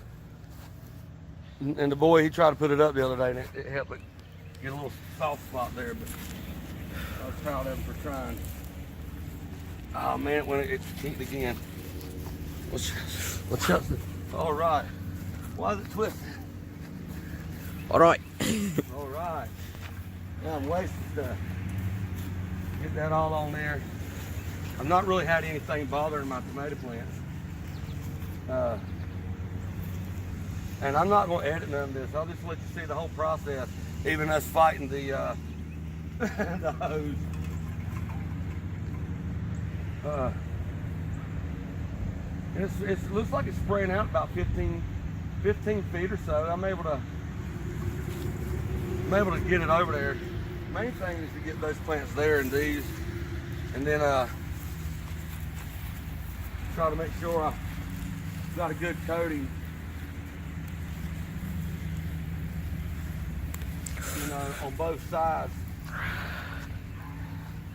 And the boy, he tried to put it up the other day, and it helped it get a little soft spot there, but I was proud of him for trying. Oh man, when it's kinked again. What's up? All right. Why is it twisted? All right. All right. Now I'm wasting stuff. Get that all on there. I've not really had anything bothering my tomato plants. And I'm not going to edit none of this. I'll just let you see the whole process, even us fighting the the hose. It looks like it's spraying out about 15 feet or so. I'm able to get it over there. Main thing is to get those plants there and these, and then try to make sure I got a good coating, you know, on both sides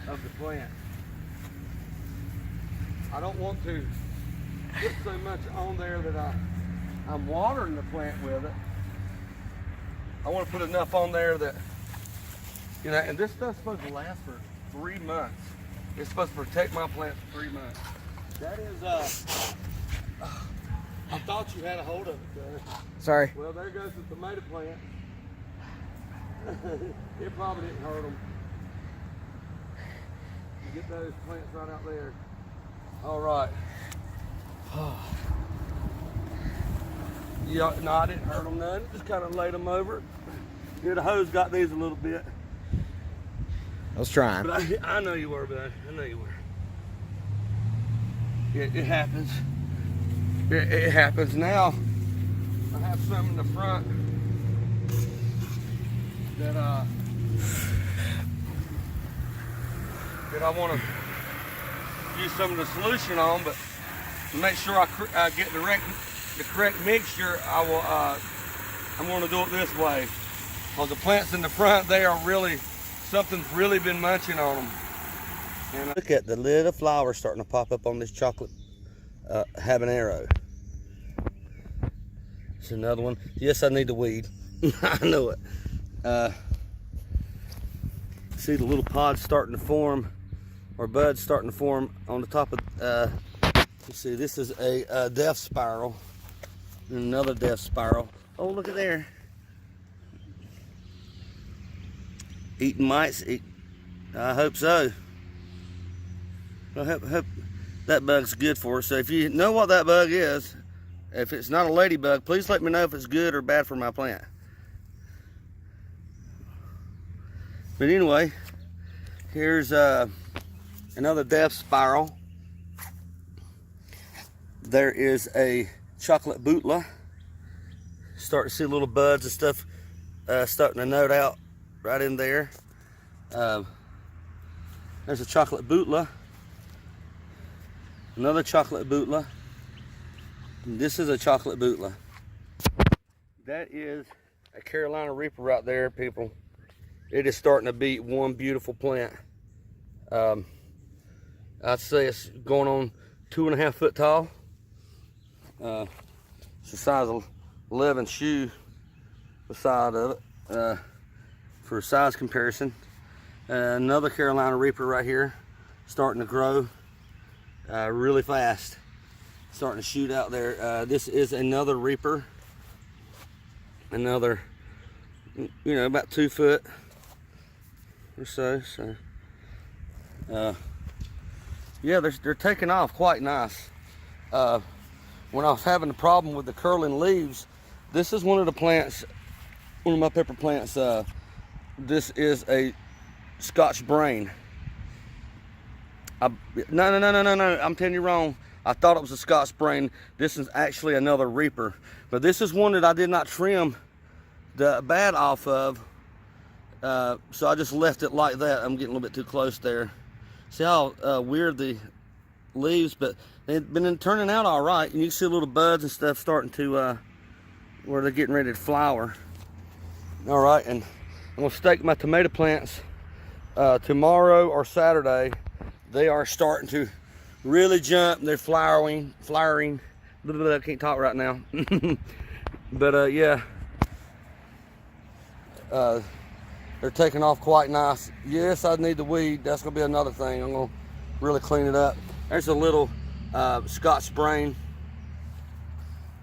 of the plant. I don't want to put so much on there that I'm watering the plant with it. I want to put enough on there that, you know, and this stuff's supposed to last for 3 months. It's supposed to protect my plant for 3 months. That is, I thought you had a hold of it there. Sorry. Well, there goes the tomato plant. It probably didn't hurt them. You get those plants right out there. All right. Yeah, no, I didn't hurt them none. Just kind of laid them over. Yeah, the hose got these a little bit. I was trying. But I know you were, bud. I know you were. It happens. It happens. Now, I have some in the front that I want to use some of the solution on, but to make sure I get the correct mixture, I'm going to do it this way. Because the plants in the front, they are really, something's really been munching on them. And look at the little flowers starting to pop up on this chocolate habanero. It's another one. Yes, I need the weed. I know it. See the little pods starting to form, or buds starting to form on the top of, you see, this is a death spiral, and another death spiral. Oh, look at there. Eating mites. I hope so. I hope that bug's good for us. So if you know what that bug is, if it's not a ladybug, please let me know if it's good or bad for my plant. But anyway, here's another death spiral. There is a chocolate butla. Start to see little buds and stuff starting to node out right in there. There's a chocolate butla. Another chocolate butla. This is a chocolate butla. That is a Carolina Reaper right there, people. It is starting to be one beautiful plant. I'd say it's going on 2.5 foot tall. It's the size of 11 shoe beside of it, for size comparison. Another Carolina Reaper right here, starting to grow really fast, starting to shoot out there. This is another Reaper, another, you know, about 2 foot or so. Yeah, they're taking off quite nice. When I was having a problem with the curling leaves, this is one of the plants, one of my pepper plants. This is a Scotch brain. No, I'm telling you wrong. I thought it was a Scotch brain. This is actually another Reaper. But this is one that I did not trim the bad off of. So I just left it like that. I'm getting a little bit too close there. See how weird the leaves, but they've been turning out all right. And you can see little buds and stuff starting to, where they're getting ready to flower. All right, and I'm gonna stake my tomato plants tomorrow or Saturday. They are starting to really jump. They're flowering. I can't talk right now. But yeah, they're taking off quite nice. Yes, I need the weed. That's gonna be another thing. I'm gonna really clean it up. There's a little Scotch brain.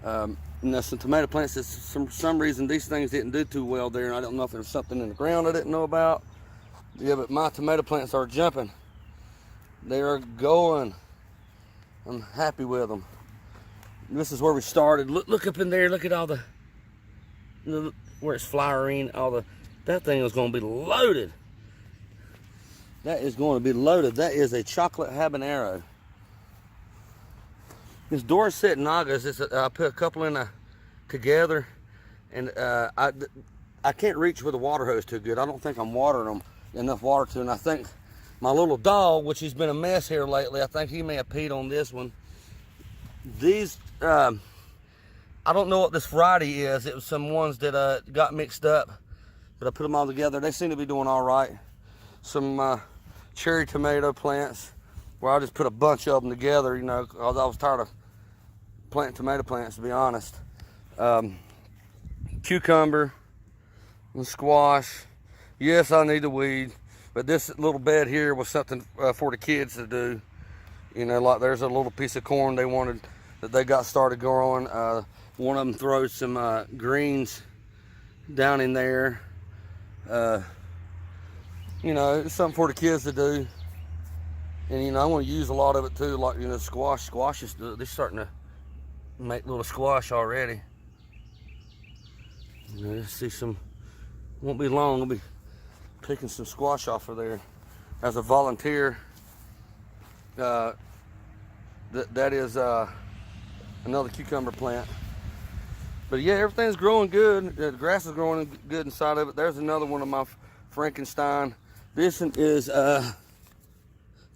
And there's some tomato plants that for some reason these things didn't do too well there, and I don't know if there's something in the ground I didn't know about. Yeah, but my tomato plants are jumping. They are going. I'm happy with them. This is where we started. Look up in there. Look at all the where it's flowering. That thing is going to be loaded. That is going to be loaded. That is a chocolate habanero. This Dorset Nagas, I put a couple in together, and I can't reach with a water hose too good. I don't think I'm watering them enough water to, and I think my little dog, which has been a mess here lately, I think he may have peed on this one. These, I don't know what this variety is. It was some ones that got mixed up, but I put them all together. They seem to be doing all right. Some cherry tomato plants, where I just put a bunch of them together, you know, because I was tired of planting tomato plants, to be honest. Cucumber and squash. Yes, I need a weed, but this little bed here was something for the kids to do. You know, like there's a little piece of corn they wanted that they got started growing. One of them throws some greens down in there. You know, it's something for the kids to do. And, you know, I want to use a lot of it too, like, you know, squash. Squash is, they're starting to make little squash already. You know, see some, won't be long, I'll be picking some squash off of there as a volunteer. That is another cucumber plant. But yeah, everything's growing good. The grass is growing good inside of it. There's another one of my Frankenstein. This one is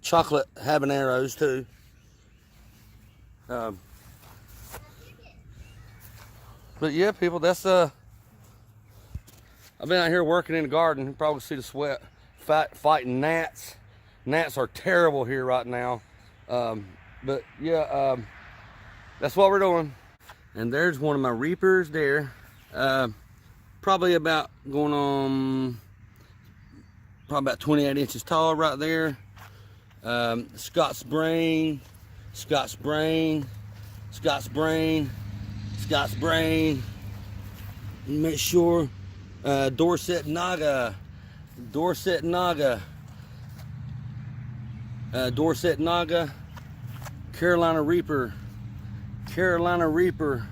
chocolate habaneros too. But yeah, people, that's I've been out here working in the garden. You probably see the sweat. Fighting gnats. Gnats are terrible here right now. But yeah, that's what we're doing. And there's one of my reapers there. Probably about going on, probably about 28 inches tall right there. Scott's brain, Scott's brain, Scott's brain, Scott's brain. Make sure Dorset Naga, Dorset Naga, Dorset Naga, Carolina Reaper, Carolina Reaper,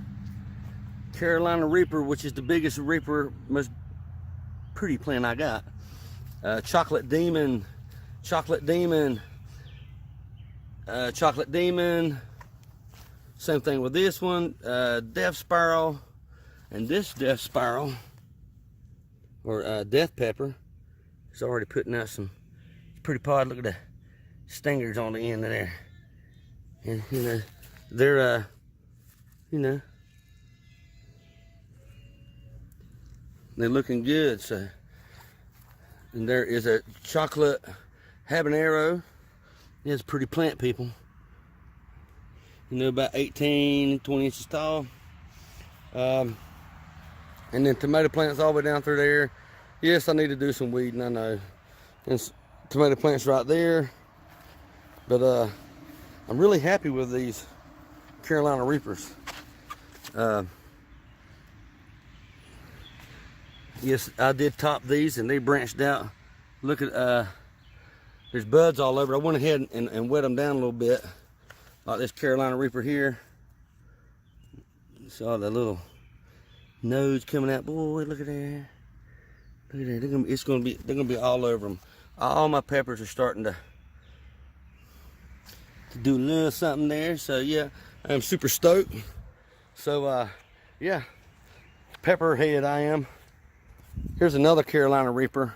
Carolina Reaper, which is the biggest reaper, most pretty plant I got. Chocolate Demon, Chocolate Demon, Chocolate Demon. Same thing with this one. Death Sparrow, and this Death Sparrow, or Death Pepper, is already putting out some pretty pod. Look at the stingers on the end of there. And you know, they're you know, they're looking good. So, and there is a chocolate habanero. It's a pretty plant, people. You know, about 18, 20 inches tall. And then tomato plants all the way down through there. Yes, I need to do some weeding, I know. And tomato plants right there. But I'm really happy with these Carolina Reapers. Yes, I did top these and they branched out. Look at, there's buds all over. I went ahead and wet them down a little bit. Like this Carolina Reaper here. Saw the little nose coming out. Boy, look at there. Look at that. They're gonna be all over them. All my peppers are starting to do a little something there. So yeah, I'm super stoked. So yeah, pepper head I am. Here's another Carolina Reaper.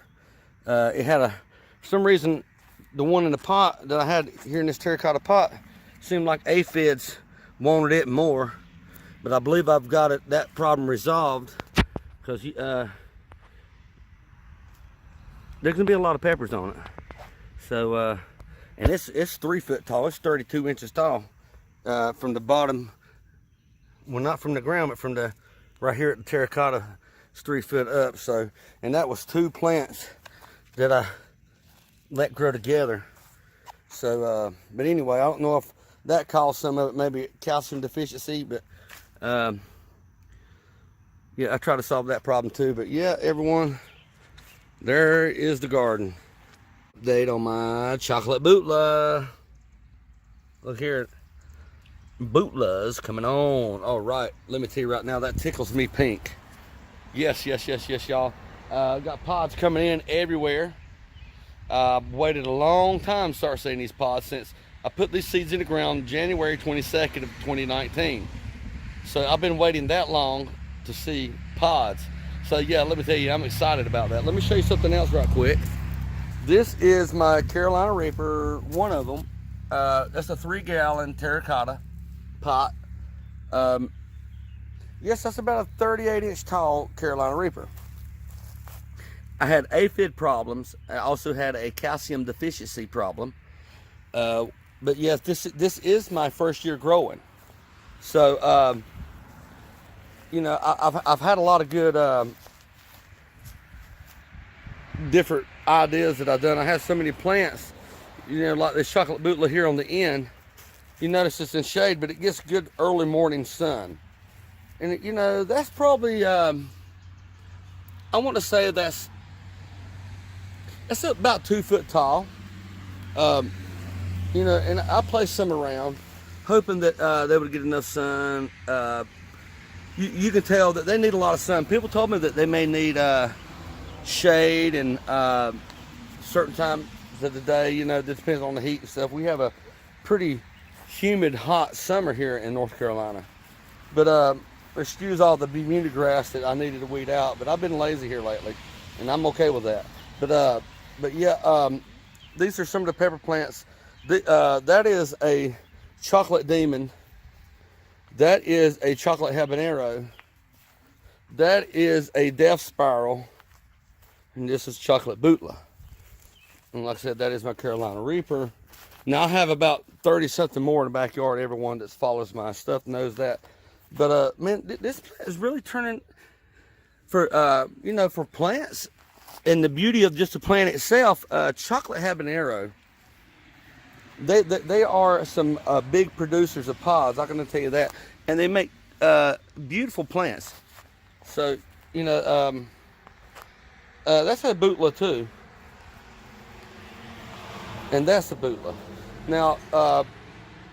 It had for some reason, the one in the pot that I had here in this terracotta pot seemed like aphids wanted it more, but I believe I've got that problem resolved, because there's gonna be a lot of peppers on it. So and it's 3 foot tall. It's 32 inches tall from the bottom. Well, not from the ground, but from the right here at the terracotta. It's 3 foot up. So, and that was 2 plants that I let grow together. So, but anyway, I don't know if that caused some of it, maybe calcium deficiency, but yeah, I try to solve that problem too. But yeah, everyone, there is the garden. Update on my chocolate bootla. Look here. Bootlas coming on. All right, let me tell you right now, that tickles me pink. Yes, y'all. Got pods coming in everywhere. I've waited a long time to start seeing these pods since I put these seeds in the ground January 22nd of 2019. So I've been waiting that long to see pods. So yeah, let me tell you, I'm excited about that. Let me show you something else right quick. This is my Carolina Reaper, one of them. That's a 3-gallon terracotta pot. Yes, that's about a 38-inch tall Carolina Reaper. I had aphid problems. I also had a calcium deficiency problem. But yes, this is my first year growing. So, you know, I've had a lot of good different ideas that I've done. I have so many plants, you know, like this chocolate bootla here on the end. You notice it's in shade, but it gets good early morning sun. And, you know, that's probably, I want to say that's about 2 foot tall. You know, and I placed some around, hoping that they would get enough sun. You can tell that they need a lot of sun. People told me that they may need shade and certain times of the day. You know, it depends on the heat and stuff. We have a pretty humid, hot summer here in North Carolina. But excuse all the Bermuda grass that I needed to weed out. But I've been lazy here lately, and I'm okay with that. But yeah, these are some of the pepper plants. That is a chocolate demon. That is a chocolate habanero. That is a death spiral. And this is chocolate bootla. And like I said, that is my Carolina Reaper. Now I have about 30 something more in the backyard. Everyone that follows my stuff knows that. But man, this plant is really turning for you know, for plants and the beauty of just the plant itself. Chocolate habanero. They are some big producers of pods. I'm going to tell you that, and they make beautiful plants. So you know, that's a bootla too, and that's a bootla. Now,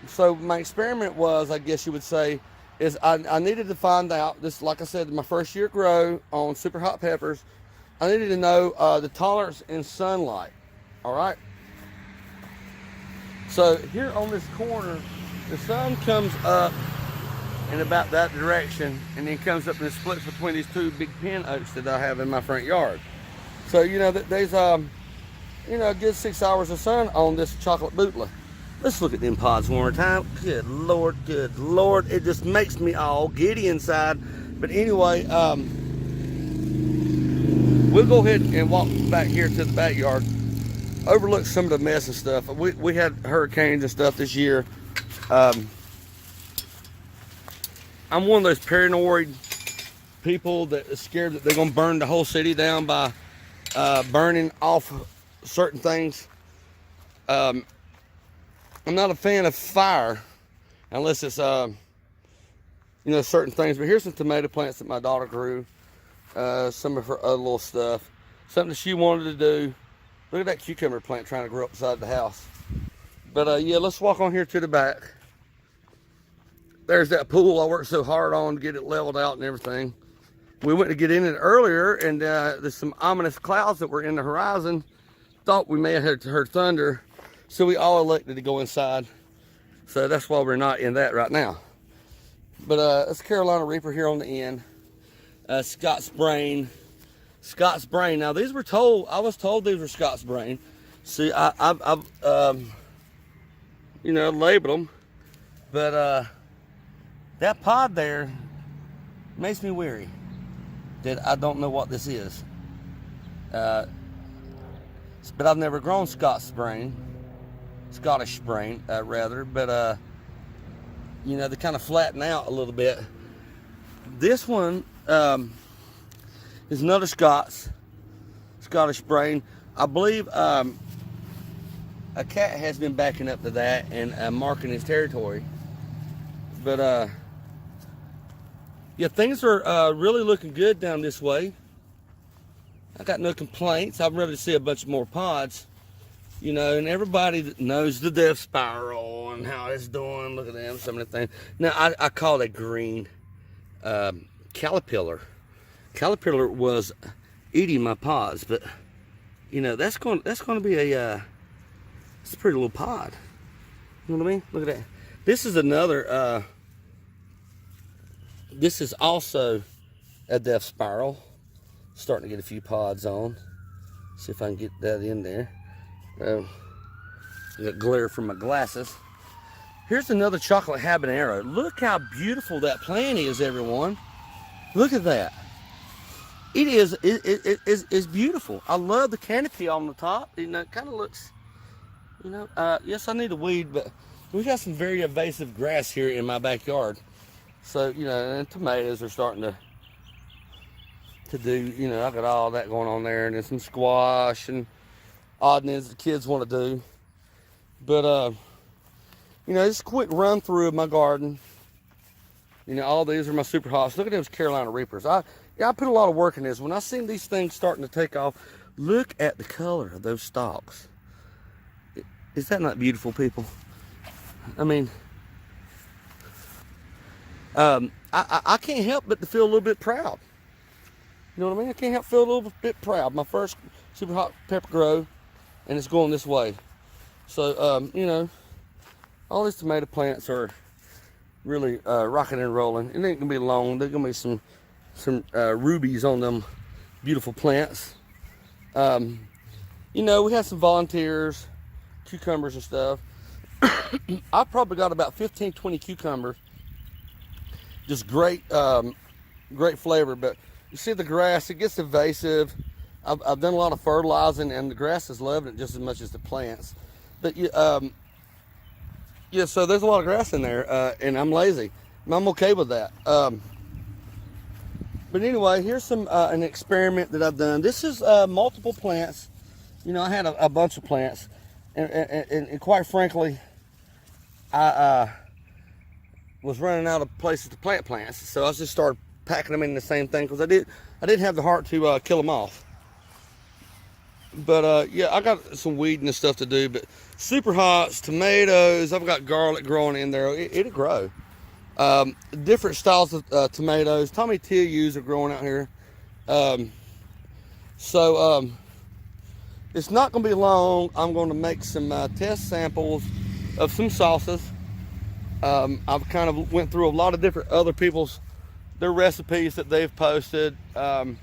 so my experiment was, I guess you would say, is I needed to find out this. Like I said, my first year grow on super hot peppers, I needed to know the tolerance in sunlight. All right. So here on this corner, the sun comes up in about that direction, and then comes up and splits between these two big pin oaks that I have in my front yard. So you know that there's you know, a good 6 hours of sun on this chocolate bootla. Let's look at them pods one more time. Good Lord, it just makes me all giddy inside. But anyway, we'll go ahead and walk back here to the backyard. Overlook some of the mess and stuff. We had hurricanes and stuff this year. I'm one of those paranoid people that is scared that they're gonna burn the whole city down by burning off certain things. I'm not a fan of fire unless it's you know, certain things. But here's some tomato plants that my daughter grew. Some of her other little stuff. Something she wanted to do. Look at that cucumber plant trying to grow up beside the house. But yeah, let's walk on here to the back. There's that pool I worked so hard on to get it leveled out and everything. We went to get in it earlier, and there's some ominous clouds that were in the horizon. Thought we may have heard thunder, so we all elected to go inside. So that's why we're not in that right now. But it's Carolina Reaper here on the end. Scott's Brain. Scott's Brain. Now these were I was told these were Scott's Brain. See, I've you know, labeled them, but that pod there makes me weary that I don't know what this is. But I've never grown Scottish Brain, rather. But you know, they kind of flatten out a little bit. This one is another Scottish Brain. I believe a cat has been backing up to that and marking his territory. But yeah, things are really looking good down this way. I got no complaints. I'm ready to see a bunch more pods. You know, and everybody that knows the death spiral and how it's doing, look at them, some of the things. Now, I call that green caterpillar. Caterpillar was eating my pods, but you know that's going to be it's a pretty little pod. You know what I mean? Look at that. This is another. This is also a death spiral. Starting to get a few pods on. See if I can get that in there. I got glare from my glasses. Here's another chocolate habanero. Look how beautiful that plant is, everyone. Look at that. It is beautiful. I love the canopy on the top. You know, it kind of looks, you know, yes, I need a weed, but we got some very invasive grass here in my backyard. So, you know, and tomatoes are starting to do, you know, I got all that going on there, and then some squash and odd and ends the kids want to do. But, you know, just a quick run through of my garden. You know, all these are my super hots. Look at those Carolina Reapers. I put a lot of work in this. When I seen these things starting to take off, look at the color of those stalks. Is that not beautiful, people? I mean, I can't help but to feel a little bit proud. You know what I mean? I can't help feel a little bit proud. My first super hot pepper grow, and it's going this way. So, you know, all these tomato plants are really rocking and rolling. It ain't gonna be long. There's gonna be some rubies on them beautiful plants. You know, we have some volunteers, cucumbers and stuff. I've probably got about 15, 20 cucumbers. Just great, great flavor. But you see the grass, it gets invasive. I've done a lot of fertilizing, and the grass is loving it just as much as the plants. But yeah, so there's a lot of grass in there, and I'm lazy. I'm okay with that. But anyway, here's some an experiment that I've done. This is multiple plants. You know, I had a bunch of plants, and quite frankly, I was running out of places to plant plants, so I just started packing them in the same thing because I didn't have the heart to kill them off. But yeah, I got some weeding and stuff to do. But super hots, tomatoes. I've got garlic growing in there. It'll grow. Different styles of tomatoes. Tommy Tillus are growing out here. So it's not going to be long. I'm going to make some test samples of some sauces. I've kind of went through a lot of different other people's their recipes that they've posted. You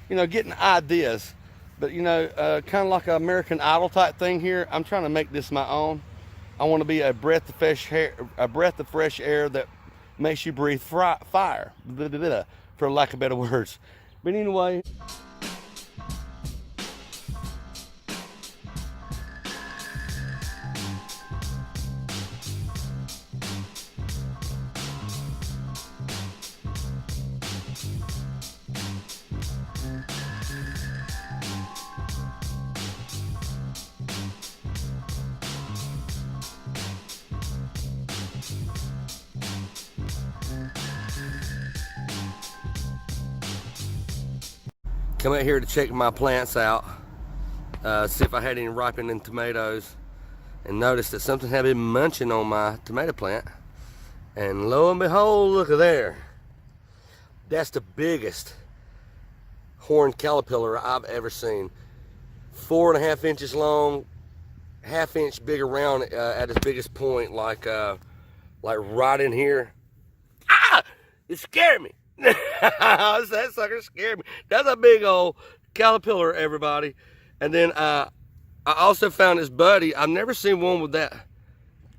know, getting ideas. But you know, kind of like an American Idol type thing here. I'm trying to make this my own. I want to be a breath of fresh air that makes you breathe fire, for lack of better words. But anyway. Come out here to check my plants out, see if I had any ripening tomatoes, and noticed that something had been munching on my tomato plant. And lo and behold, look at there. That's the biggest horned caterpillar I've ever seen. 4.5 inches long, ½ inch big around at its biggest point, like right in here. Ah! It scared me. That sucker scared me. That's a big old caterpillar, everybody. And then I also found this buddy. I've never seen one with that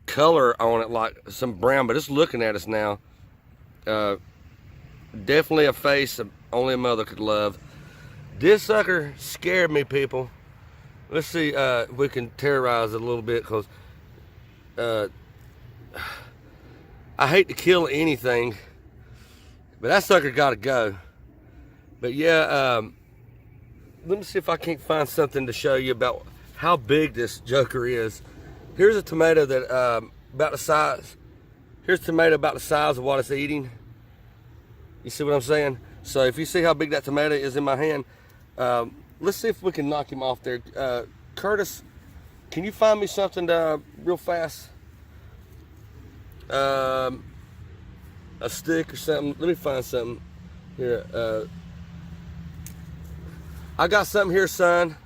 color on it, like some brown, but it's looking at us now. Definitely a face only a mother could love. This sucker scared me, people. Let's see if we can terrorize it a little bit, because I hate to kill anything, but that sucker gotta go. But yeah, let me see if I can't find something to show you about how big this joker is. Here's a tomato that about the size. Here's a tomato about the size of what it's eating. You see what I'm saying? So if you see how big that tomato is in my hand, let's see if we can knock him off there. Curtis, Can you find me something real fast? A stick or something. Let me find something here. I got something here, son.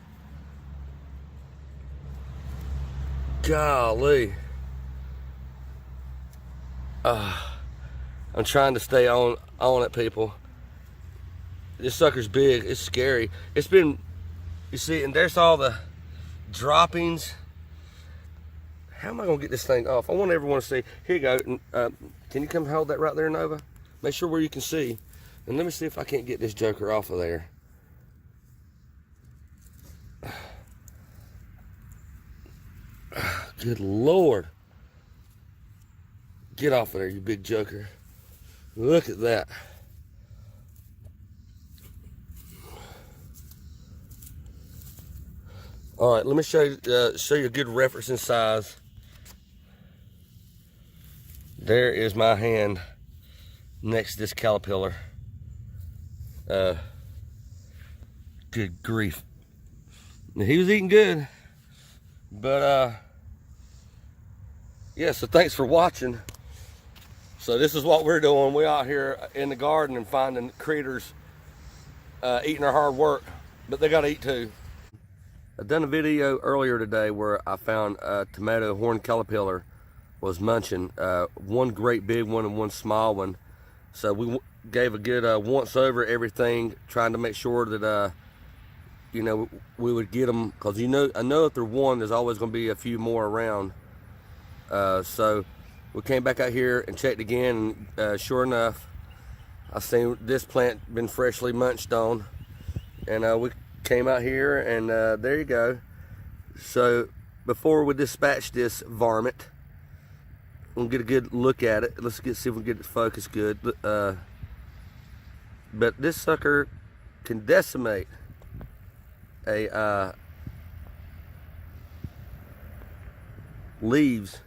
Golly. I'm trying to stay on it, people. This sucker's big. It's scary. It's been, you see, and there's all the droppings. How am I gonna get this thing off? I want everyone to see. Here you go. Can you come hold that right there, Nova? Make sure where you can see. And let me see if I can't get this joker off of there. Good Lord. Get off of there, you big joker. Look at that. All right, let me show you a good reference in size. There is my hand next to this caterpillar. Good grief. Now, he was eating good, but yeah, so thanks for watching. So this is what we're doing. We're out here in the garden and finding critters eating our hard work, but they gotta eat too. I done a video earlier today where I found a tomato horned caterpillar was munching, one great big one and one small one. So we gave a good once over everything, trying to make sure that you know, we would get them, because I know if there's one, there's always going to be a few more around. So we came back out here and checked again, and sure enough, I seen this plant been freshly munched on, and we came out here, and there you go. So before we dispatch this varmint, we'll get a good look at it. Let's see if we can get it focused good. But this sucker can decimate a leaves,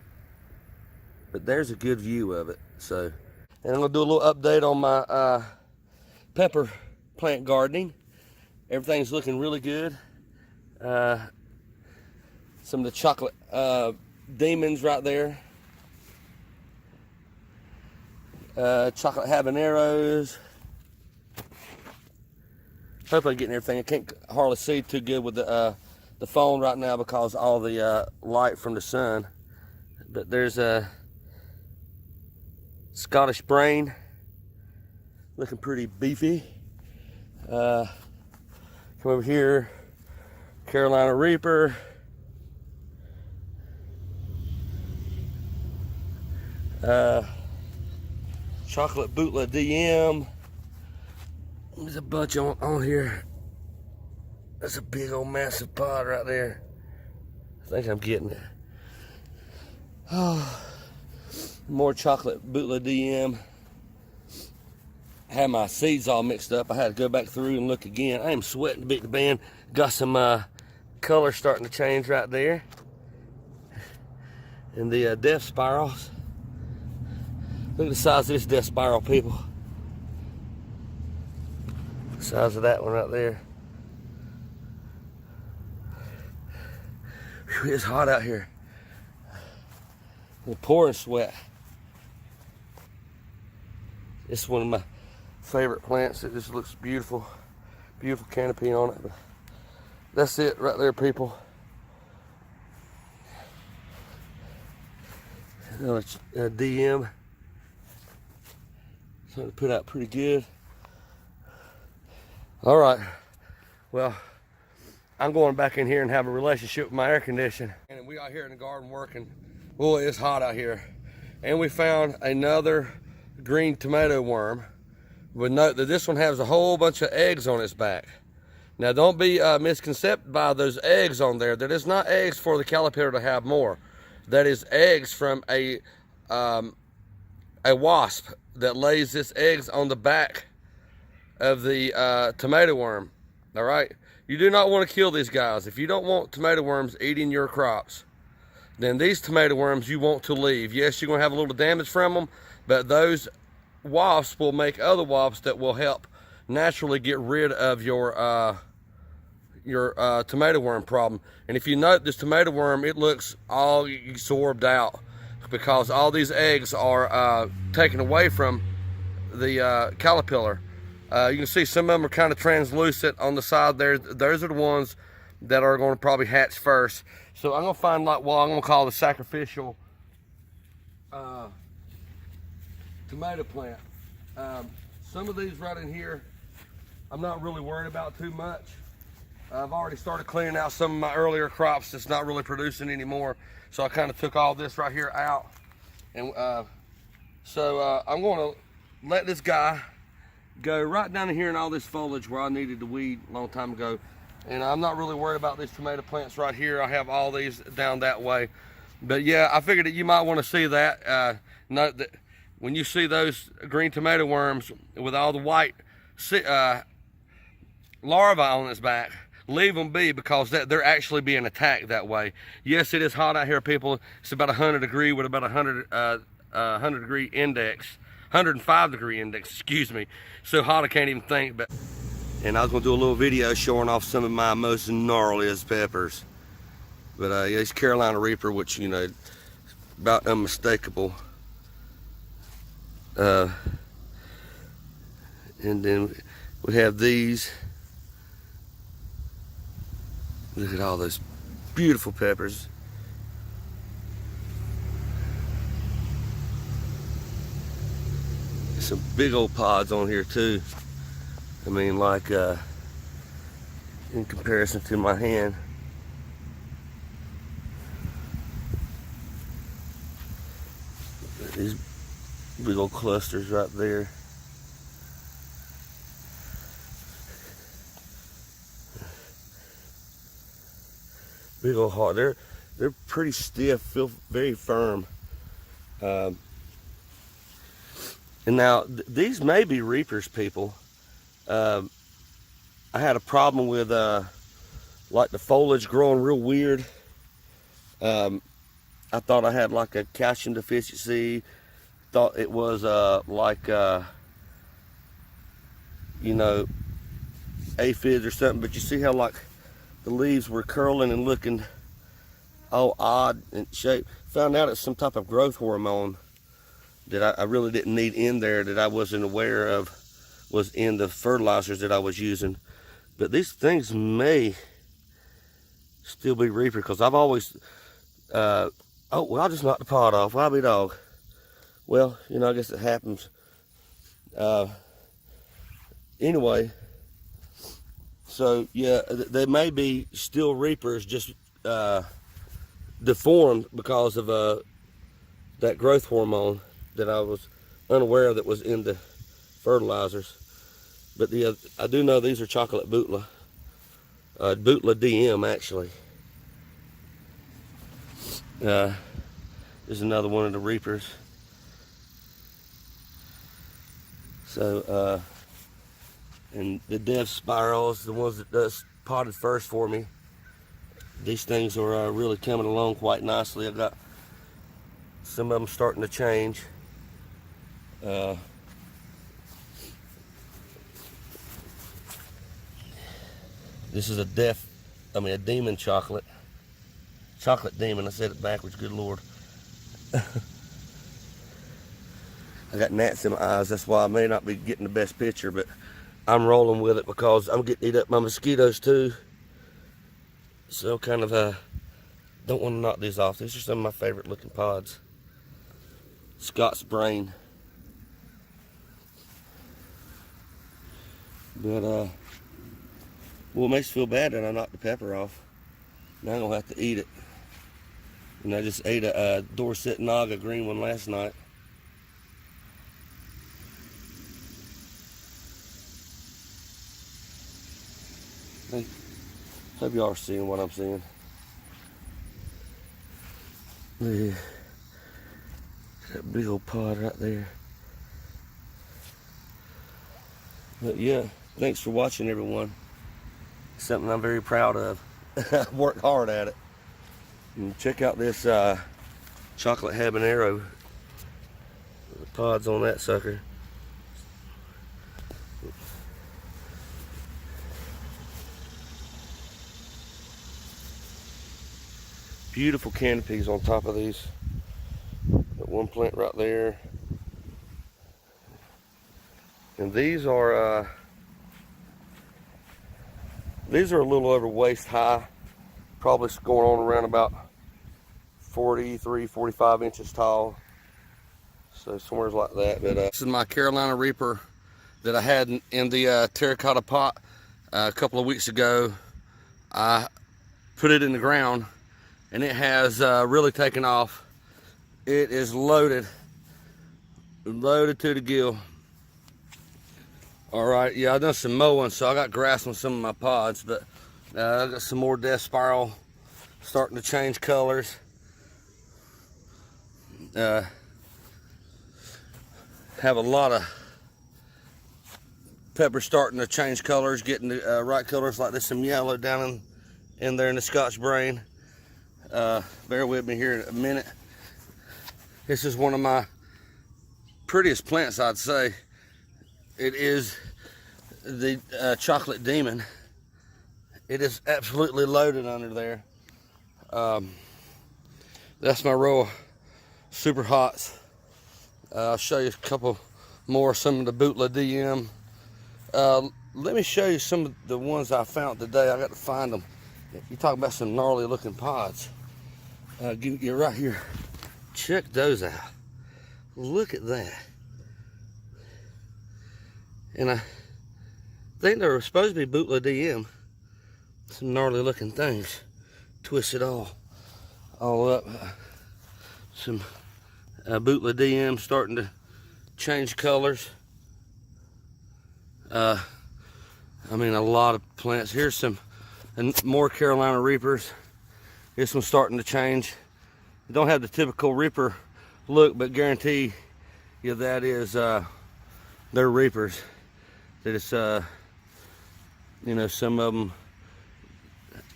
but there's a good view of it. So, and I'm gonna do a little update on my pepper plant gardening. Everything's looking really good. Some of the chocolate demons right there. Chocolate habaneros. Hope I'm getting everything. I can't hardly see too good with the phone right now because all the light from the sun. But there's a Scottish brain, looking pretty beefy. Come over here, Carolina Reaper. Chocolate Bootleg DM. There's a bunch on here. That's a big old massive pod right there. I think I'm getting it. Oh, more chocolate Bootleg DM. I had my seeds all mixed up. I had to go back through and look again. I am sweating big band. Got some color starting to change right there. And the death spirals. Look at the size of this death spiral, people. The size of that one right there. Whew, it's hot out here. We're pouring sweat. This is one of my favorite plants. It just looks beautiful. Beautiful canopy on it. But that's it right there, people. Another DM. Starting to put out pretty good. All right. Well, I'm going back in here and have a relationship with my air conditioner. And we out here in the garden working. Boy, it's hot out here. And we found another green tomato worm. But note that this one has a whole bunch of eggs on its back. Now, don't be misconceived by those eggs on there. That is not eggs for the caterpillar to have more. That is eggs from a wasp that lays its eggs on the back of the tomato worm. All right, you do not want to kill these guys. If you don't want tomato worms eating your crops, then these tomato worms you want to leave. Yes, you're going to have a little damage from them, but those wasps will make other wasps that will help naturally get rid of your your tomato worm problem. And if you note, this tomato worm, it looks all absorbed out because all these eggs are taken away from the caterpillar. You can see some of them are kind of translucent on the side there. Those are the ones that are going to probably hatch first. So I'm going to find like what I'm going to call the sacrificial tomato plant. Some of these right in here, I'm not really worried about too much. I've already started cleaning out some of my earlier crops that's not really producing anymore. So I kind of took all this right here out. And so I'm going to let this guy go right down in here in all this foliage where I needed to weed a long time ago. And I'm not really worried about these tomato plants right here. I have all these down that way. But yeah, I figured that you might want to see that. Note that when you see those green tomato worms with all the white larvae on its back, leave them be, because they're actually being attacked that way. Yes, it is hot out here, people. It's about 100 degree with about 100 degree index, 105 degree index, excuse me. So hot I can't even think. But and I was gonna do a little video showing off some of my most gnarliest peppers. But yeah, it's Carolina Reaper, which, you know, about unmistakable. And then we have these. Look at all those beautiful peppers. Some big old pods on here too. I mean, like in comparison to my hand. These big old clusters right there. Big old heart. They're pretty stiff, feel very firm. And now these may be reapers, people. I had a problem with like the foliage growing real weird. I thought I had like a calcium deficiency. Thought it was like you know, aphids or something. But you see how like the leaves were curling and looking all odd in shape. Found out it's some type of growth hormone that I really didn't need in there, that I wasn't aware of was in the fertilizers that I was using. But these things may still be reaper, because I've always oh well, I just knocked the pot off. Why be dog? Well, you know, I guess it happens. Anyway, so yeah, they may be still reapers, just deformed because of that growth hormone that I was unaware of that was in the fertilizers. But yeah, I do know these are chocolate Bootla. Bootla DM, actually. There's another one of the reapers. So, and the Dev Spirals, the ones that does potted first for me. These things are really coming along quite nicely. I've got some of them starting to change. This is a demon chocolate. Chocolate demon, I said it backwards, good Lord. I got gnats in my eyes, that's why I may not be getting the best picture, but I'm rolling with it because I'm getting eat up by mosquitoes too. So kind of don't want to knock these off. These are some of my favorite looking pods. Scott's Brain. But well, it makes me feel bad that I knocked the pepper off. Now I'm gonna have to eat it. And I just ate a Dorset Naga green one last night. Hope y'all are seeing what I'm seeing. Yeah. That big old pod right there. But yeah, thanks for watching, everyone. Something I'm very proud of. I worked hard at it. And check out this chocolate habanero. The pods on that sucker. beautiful canopies on top of these. Got one plant right there. And these are a little over waist high, probably going on around about 43, 45 inches tall. So somewhere like that. But this is my Carolina Reaper that I had in the terracotta pot a couple of weeks ago. I put it in the ground and it has really taken off. It is loaded to the gill. All right, yeah, I've done some mowing, so I got grass on some of my pods, but I got some more death spiral starting to change colors. Have a lot of peppers starting to change colors, getting the right colors, like there's some yellow down in there in the Scotch brain. Bear with me here in a minute. This is one of my prettiest plants, I'd say. It is the chocolate demon. It is absolutely loaded under there. That's my row of super hots. I'll show you a couple more, some of the Bootla DM. Let me show you some of the ones I found today. I got to find them. You talk about some gnarly looking pods. You're right here. Check those out. Look at that. And I think they were supposed to be Bootla DM. Some gnarly looking things. Twisted all up. Some Bootla DM starting to change colors. I mean, a lot of plants. Here's some more Carolina Reapers. This one's starting to change. It don't have the typical Reaper look, but guarantee you that is they're Reapers. That it's you know, some of them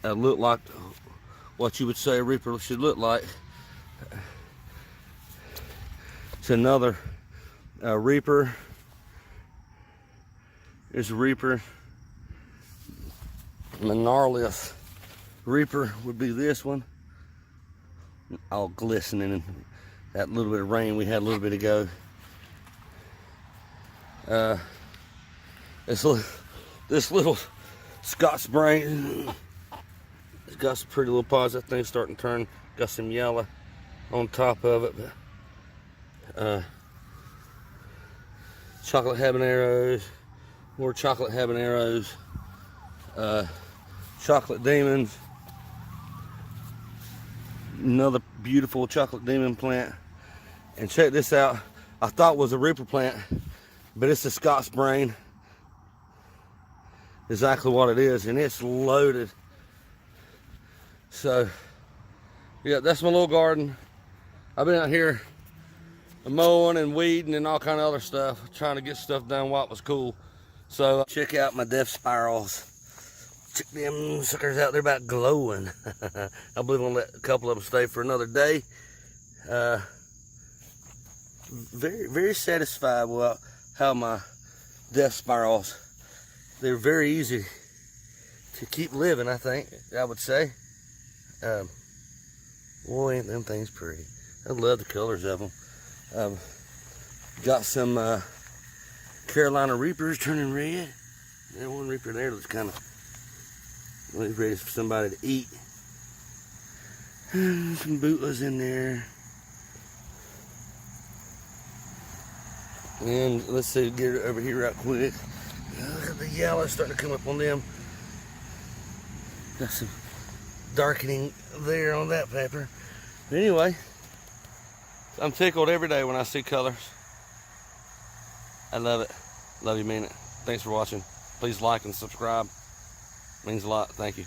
look like what you would say a Reaper should look like. It's another Reaper. There's a Reaper. The gnarliest Reaper would be this one. All glistening in that little bit of rain we had a little bit ago. This little Scots brain, it's got some pretty little pods. That thing's starting to turn. Got some yellow on top of it. But, chocolate habaneros, more chocolate habaneros, chocolate demons, another beautiful chocolate demon plant. And check this out. I thought it was a Reaper plant, but it's a Scots brain. Exactly what it is, and it's loaded. So yeah, that's my little garden. I've been out here mowing and weeding and all kind of other stuff, trying to get stuff done while it was cool. So check out my death spirals. Check them suckers out, they're about glowing. I believe I'm gonna let a couple of them stay for another day. Very, very satisfied with how my death spirals, they're very easy to keep living, I think, I would say. Boy, ain't them things pretty. I love the colors of them. Got some Carolina Reapers turning red. There's one Reaper there that's kind of ready for somebody to eat. Some Bootlas in there. And let's see, get it over here right quick. Look at the yellow starting to come up on them. Got some darkening there on that pepper. But anyway, I'm tickled every day when I see colors. I love it. Love you, mean it. Thanks for watching. Please like and subscribe. Means a lot. Thank you.